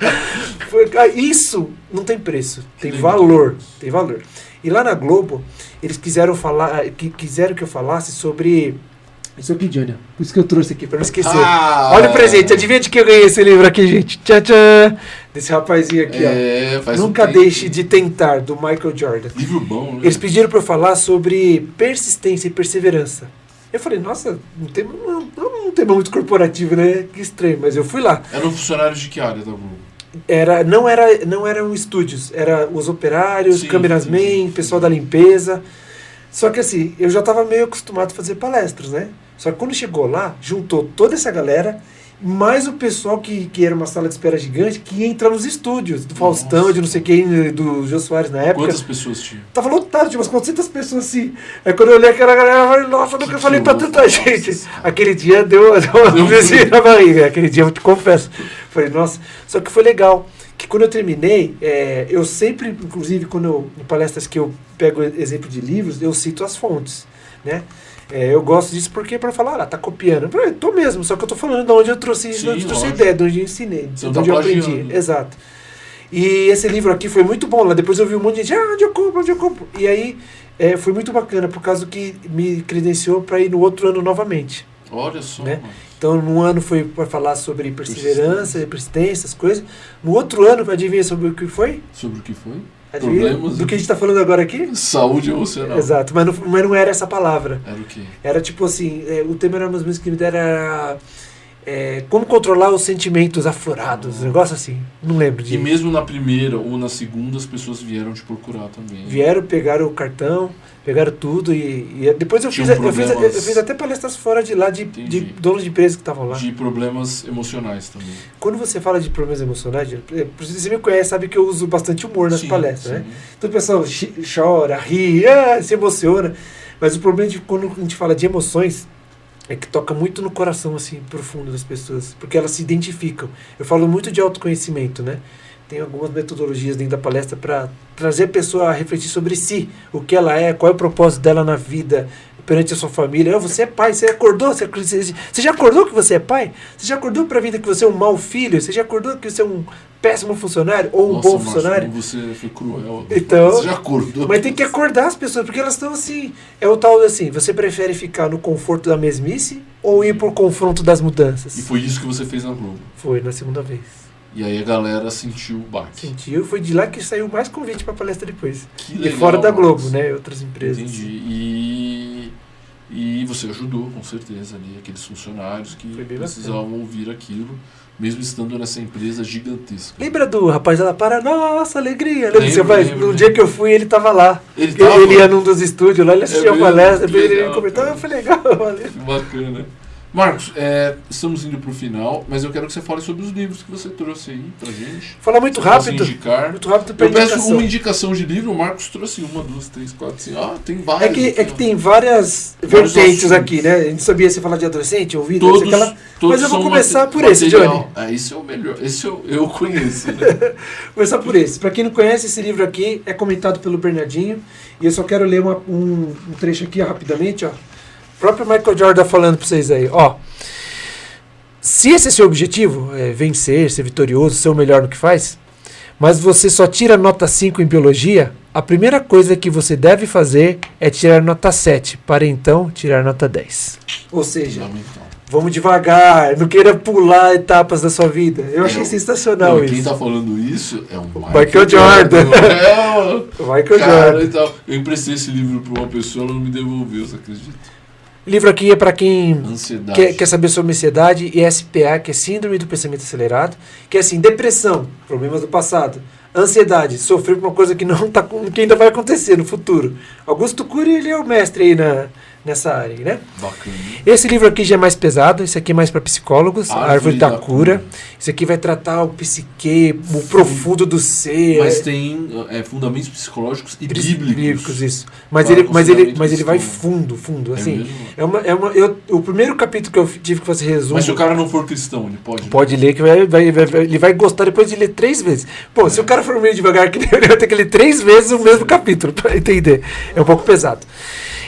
Isso não tem preço, tem valor. E lá na Globo, eles quiseram que eu falasse sobre... Isso aqui, Johnny. Por isso que eu trouxe aqui, pra não esquecer. Olha o presente. Adivinha de que eu ganhei esse livro aqui, gente? Tchau, tchau. Desse rapazinho aqui, ó. Nunca deixe de tentar, do Michael Jordan. Livro bom, né? Eles pediram pra eu falar sobre persistência e perseverança. Eu falei, nossa, um tema muito corporativo, né? Que estranho, mas eu fui lá. Eram funcionários de que área da Globo? Não eram estúdios, eram os operários, cameraman, pessoal da limpeza. Só que assim, eu já estava meio acostumado a fazer palestras, né? Só que quando chegou lá, juntou toda essa galera, mais o pessoal que era uma sala de espera gigante, que ia entrar nos estúdios, do Faustão, de não sei quem, do Jô Soares na época. Quantas pessoas tinha? Tava lotado, tinha umas 400 pessoas assim. Aí quando eu olhei aquela galera, eu falei, nossa, eu nunca falei pra tanta gente. Aquele dia deu uma vizinha na barriga, aquele dia eu te confesso. Falei, nossa, só que foi legal. Que quando eu terminei, eu sempre, inclusive, em palestras que eu pego exemplo de livros, eu cito as fontes, né? Eu gosto disso porque para falar, tá copiando. Eu tô mesmo, só que eu tô falando de onde eu trouxe a ideia, de onde eu ensinei, de onde eu aprendi. Exato. E esse livro aqui foi muito bom. Lá depois eu vi um monte de gente, onde eu compro? E aí foi muito bacana, por causa que me credenciou para ir no outro ano novamente. Olha só, né? Então, num ano foi para falar sobre persistência, essas coisas. No outro ano, adivinha sobre o que foi? Sobre o que foi? Problemas do que a gente está falando agora aqui? Saúde emocional. Exato, mas não era essa palavra. Era o quê? Era tipo assim, o tema era mais ou menos que me deram como controlar os sentimentos aflorados, um negócio assim. Não lembro disso. E mesmo na primeira ou na segunda, as pessoas vieram te procurar também. Vieram, pegaram o cartão, pegaram tudo e depois eu fiz até palestras fora de lá, de donos de empresas que estavam lá. De problemas emocionais também. Quando você fala de problemas emocionais, você me conhece, sabe que eu uso bastante humor nas palestras, né? Então o pessoal chora, ri, se emociona. Mas o problema de quando a gente fala de emoções é que toca muito no coração, assim, profundo das pessoas, porque elas se identificam. Eu falo muito de autoconhecimento, né? Tem algumas metodologias dentro da palestra para trazer a pessoa a refletir sobre si, o que ela é, qual é o propósito dela na vida, perante a sua família. Você é pai, você acordou? Você já acordou que você é pai? Você já acordou para a vida que você é um mau filho? Você já acordou que você é um péssimo funcionário ou um bom funcionário? Você foi cruel. Então, você já acordou. Mas tem que acordar as pessoas, porque elas estão assim. É o tal assim, você prefere ficar no conforto da mesmice ou ir pro confronto das mudanças? E foi isso que você fez na Globo. Foi, na segunda vez. E aí a galera sentiu o baque. Sentiu, foi de lá que saiu mais convite pra palestra depois. Que E legal, fora da Globo, Marcos. né? Outras empresas. Entendi. E você ajudou, com certeza, ali, aqueles funcionários que Foi bem precisavam ouvir aquilo, mesmo estando nessa empresa gigantesca. Lembra do rapaz lá para nossa alegria? Lembra do seu pai? Lembro. No dia que eu fui, ele tava lá. Ele Ele ia num dos estúdios lá, ele assistiu a mesmo? palestra, Que ele legal, comentou, cara. foi legal, valeu. Que bacana. Marcos, estamos indo para o final, mas eu quero que você fale sobre os livros que você trouxe aí pra gente. Falar muito Posso rápido. indicar? Muito rápido pra Eu peço indicação. uma indicação de livro, o Marcos trouxe 1, 2, 3, 4, 5. Tem vários. É que tem várias Vários vertentes assuntos. aqui, né? A gente sabia se falar de adolescente, ouvir, Todos, aquela... todos Mas eu vou são começar por esse, material. Johnny. Esse é o melhor. Esse eu conheço, né? Começar por esse. Pra quem não conhece, esse livro aqui é comentado pelo Bernardinho. E eu só quero ler um trecho aqui ó, rapidamente. Ó. O próprio Michael Jordan falando pra vocês aí. Ó. Se esse é seu objetivo, vencer, ser vitorioso, ser o melhor no que faz, mas você só tira nota 5 em biologia, a primeira coisa que você deve fazer é tirar nota 7, para então tirar nota 10. Ou seja, vamos devagar, não queira pular etapas da sua vida. Eu achei sensacional Não, isso. quem tá falando isso é o Michael Jordan. Michael Cara, Jordan. então, eu emprestei esse livro para uma pessoa, ela não me devolveu, você acredita? O livro aqui é para quem Ansiedade. quer saber sobre ansiedade e SPA, que é Síndrome do Pensamento Acelerado, que é assim, depressão, problemas do passado, ansiedade, sofrer por uma coisa que que ainda vai acontecer no futuro. Augusto Cury, ele é o mestre aí nessa área, né? Bacana. Esse livro aqui já é mais pesado, esse aqui é mais para psicólogos, a Árvore da Cura. Esse aqui vai tratar o psique, o profundo do ser. Mas tem fundamentos psicológicos e bíblicos. Isso. Mas Para ele o vai cristão. fundo, É assim. mesmo? O primeiro capítulo que eu tive que fazer resumo. Mas se o cara não for cristão, ele pode? Pode ler, que ele vai gostar depois de ler 3 vezes. Pô, se o cara for meio devagar, que ele vai ter que ler 3 vezes o mesmo capítulo, para entender. É um pouco pesado.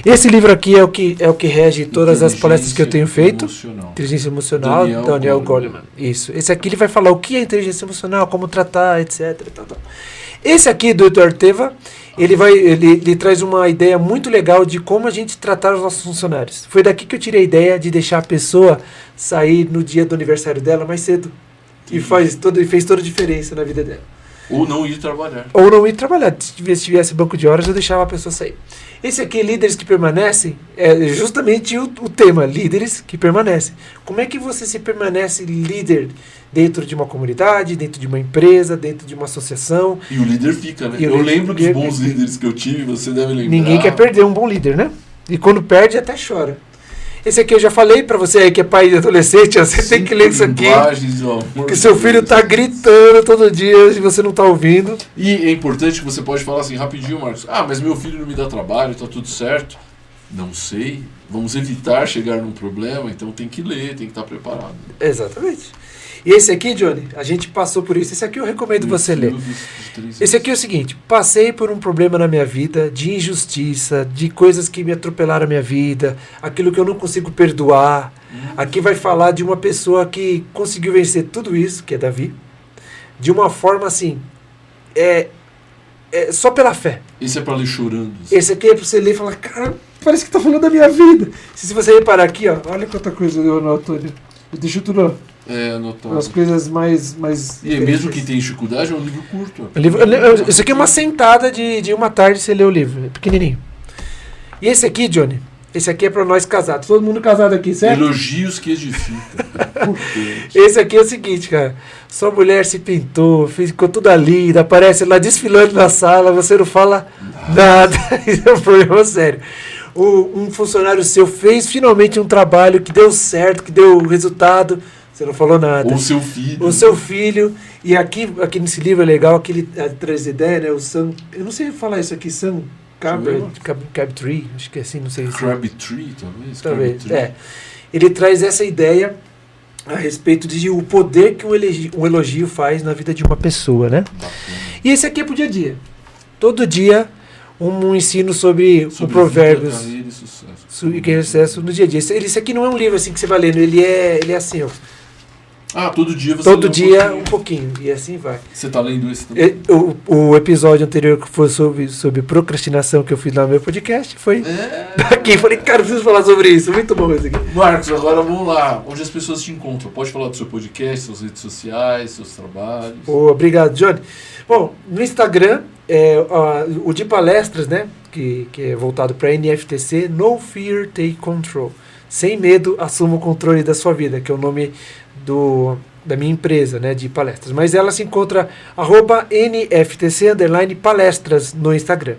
Esse livro aqui é o que rege todas as palestras que eu tenho feito. Inteligência Emocional, Daniel Goleman. Isso. Esse aqui ele vai falar o que é inteligência emocional, como tratar, etc. Tal. Esse aqui do Eduardo Teva, ele traz uma ideia muito legal de como a gente tratar os nossos funcionários. Foi daqui que eu tirei a ideia de deixar a pessoa sair no dia do aniversário dela mais cedo. E fez toda a diferença na vida dela. Ou não ir trabalhar. Ou não ir trabalhar. Se tivesse banco de horas, eu deixava a pessoa sair. Esse aqui, Líderes que Permanecem, é justamente o tema, Líderes que Permanecem. Como é que você se permanece líder dentro de uma comunidade, dentro de uma empresa, dentro de uma associação? E o líder fica, né? E o Eu líder- lembro dos bons líderes que eu tive, você deve lembrar. Ninguém quer perder um bom líder, né? E quando perde, até chora. Esse aqui eu já falei pra você aí que é pai de adolescente, você tem que ler isso aqui. Linguagens do amor Que de seu filho Deus. tá gritando todo dia e você não tá ouvindo. E é importante que você pode falar assim, rapidinho, Marcos. Mas meu filho não me dá trabalho, tá tudo certo. Não sei. Vamos evitar chegar num problema, então tem que ler, tem que estar preparado. Exatamente. E esse aqui, Johnny, a gente passou por isso. Esse aqui eu recomendo você ler. Esse aqui é o seguinte: passei por um problema na minha vida de injustiça, de coisas que me atropelaram a minha vida, aquilo que eu não consigo perdoar. Aqui vai falar de uma pessoa que conseguiu vencer tudo isso, que é Davi, de uma forma assim, só pela fé. Esse é pra ler chorando. Esse aqui é pra você ler e falar, cara, parece que tá falando da minha vida. Se você reparar aqui, ó, olha quanta coisa eu anoto ali. Eu deixo tudo, Anotado. as coisas mais E mesmo que tenha dificuldade, é um livro curto. Isso aqui é uma sentada de uma tarde você lê o livro, é pequenininho. E esse aqui, Johnny, esse aqui é pra nós casados. Todo mundo casado aqui, certo? Elogios que edificam. Importante. Esse aqui é o seguinte, cara. Sua mulher se pintou, ficou toda linda, aparece lá desfilando na sala, você não fala nada. Isso é um problema sério. Um funcionário seu fez finalmente um trabalho que deu certo, que deu resultado, você não falou nada. Ou seu filho. O seu filho. E aqui nesse livro é legal que ele traz ideia, né? O Sam. Eu não sei falar isso aqui, Sam Crabtree, acho que é assim, não sei se. Crabtree, talvez. Talvez. Crabtree. Ele traz essa ideia a respeito de o poder que um elogio faz na vida de uma pessoa, né? Bacana. E esse aqui é pro dia a dia. Todo dia um ensino sobre o Sobre Provérbios. vida, carreira e sucesso. E que é sucesso no dia a dia. Esse aqui não é um livro assim que você vai lendo, ele é assim, ó. Todo dia você Todo lê dia um pouquinho, e assim vai. Você tá lendo esse também? O episódio anterior que foi sobre procrastinação que eu fiz lá no meu podcast foi daqui. Falei, cara, preciso falar sobre isso. Muito bom isso aqui. Marcos, agora vamos lá. Onde as pessoas te encontram? Pode falar do seu podcast, suas redes sociais, seus trabalhos. Obrigado, Johnny. Bom, no Instagram, o de palestras, né? Que é voltado para NFTC, No Fear, Take Control. Sem medo, assuma o controle da sua vida, que é o nome da minha empresa, né, de palestras. Mas ela se encontra @NFTC_palestras no Instagram.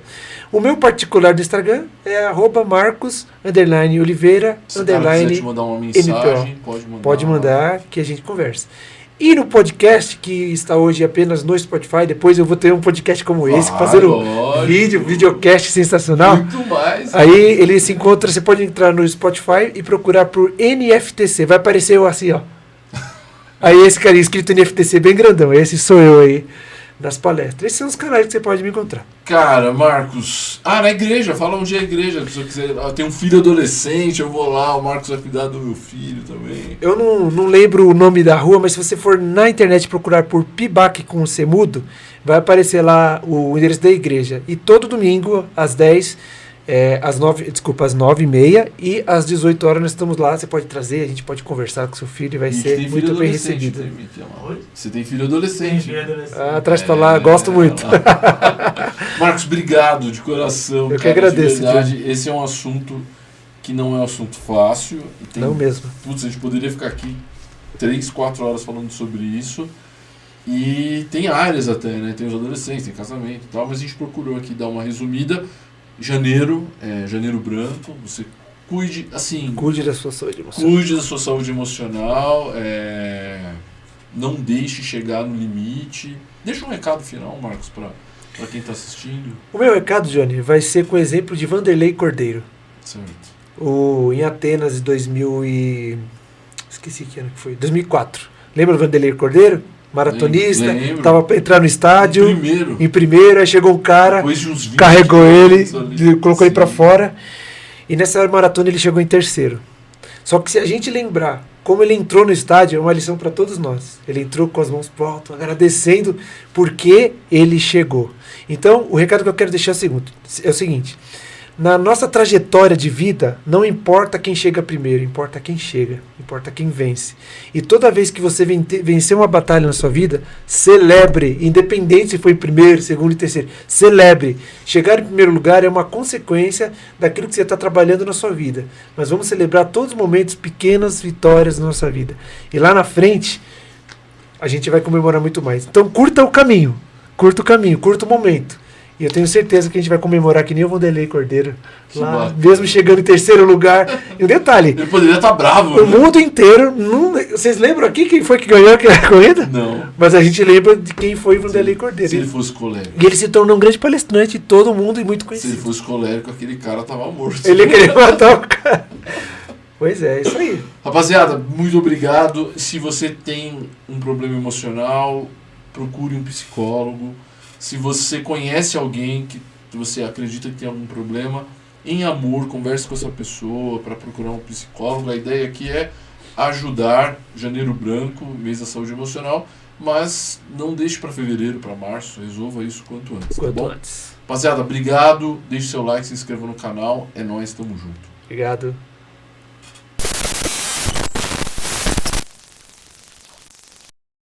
O meu particular do Instagram é @Marcos_Oliveira_. Se o cara quiser te mandar uma mensagem, pode mandar que a gente conversa. E no podcast, que está hoje apenas no Spotify, depois eu vou ter um podcast como esse, fazendo videocast sensacional. Muito mais. Aí ele se encontra, você pode entrar no Spotify e procurar por NFTC, vai aparecer eu assim, ó. Aí esse cara escrito NFTC bem grandão, esse sou eu aí nas palestras. Esses são os canais que você pode me encontrar. Cara, Marcos, na igreja, fala onde é a igreja, se eu quiser, eu tenho um filho adolescente, eu vou lá, o Marcos vai cuidar do meu filho também. Eu não lembro o nome da rua, mas se você for na internet procurar por Pibac com C mudo, vai aparecer lá o endereço da igreja. E todo domingo, às 10, às 9h30 e às 18 horas nós estamos lá. Você pode trazer, a gente pode conversar com seu filho e vai ser muito bem recebido. Você tem filho adolescente. Atrás para lá, gosto muito. Marcos, obrigado de coração. Eu que agradeço. De verdade, esse é um assunto que não é um assunto fácil. Não mesmo. Putz, a gente poderia ficar aqui 3, 4 horas falando sobre isso. E tem áreas até, né? Tem os adolescentes, tem casamento e tal, mas a gente procurou aqui dar uma resumida. Janeiro branco, você cuide, assim... Cuide da sua saúde emocional. Cuide da sua saúde emocional, não deixe chegar no limite. Deixa um recado final, Marcos, para quem está assistindo. O meu recado, Johnny, vai ser com o exemplo de Vanderlei Cordeiro. Certo. Em Atenas, em esqueci que ano que foi, 2004. Lembra do Vanderlei Cordeiro? Maratonista, Lembro. Tava pra entrar no estádio. Em primeiro, aí chegou um cara, depois de uns 20 carregou ele, colocou Sim. ele pra fora. E nessa maratona ele chegou em terceiro. Só que se a gente lembrar como ele entrou no estádio, é uma lição para todos nós. Ele entrou com as mãos pro alto, agradecendo porque ele chegou. Então, o recado que eu quero deixar é o seguinte. Na nossa trajetória de vida, não importa quem chega primeiro, importa quem chega, importa quem vence. E toda vez que você vencer uma batalha na sua vida, celebre, independente se foi em primeiro, segundo e terceiro, celebre. Chegar em primeiro lugar é uma consequência daquilo que você está trabalhando na sua vida. Mas vamos celebrar todos os momentos, pequenas vitórias na nossa vida. E lá na frente, a gente vai comemorar muito mais. Então curta o caminho, curta o momento. E eu tenho certeza que a gente vai comemorar que nem o Vanderlei Cordeiro, lá, mesmo chegando em terceiro lugar. E um detalhe... Ele poderia estar bravo. O mundo inteiro... Vocês lembram aqui quem foi que ganhou aquela corrida? Não. Mas a gente lembra de quem foi o Vanderlei Cordeiro. Se ele fosse colérico. E ele se tornou um grande palestrante de todo mundo e muito conhecido. Se ele fosse colérico, aquele cara tava morto. Ele queria matar o cara. Pois é isso aí. Rapaziada, muito obrigado. Se você tem um problema emocional, procure um psicólogo. Se você conhece alguém que você acredita que tem algum problema, em amor, converse com essa pessoa para procurar um psicólogo. A ideia aqui é ajudar. Janeiro branco, mês da saúde emocional, mas não deixe para fevereiro, para março, resolva isso quanto antes. Quanto antes. Rapaziada, obrigado. Deixe seu like, se inscreva no canal. É nóis, tamo junto. Obrigado.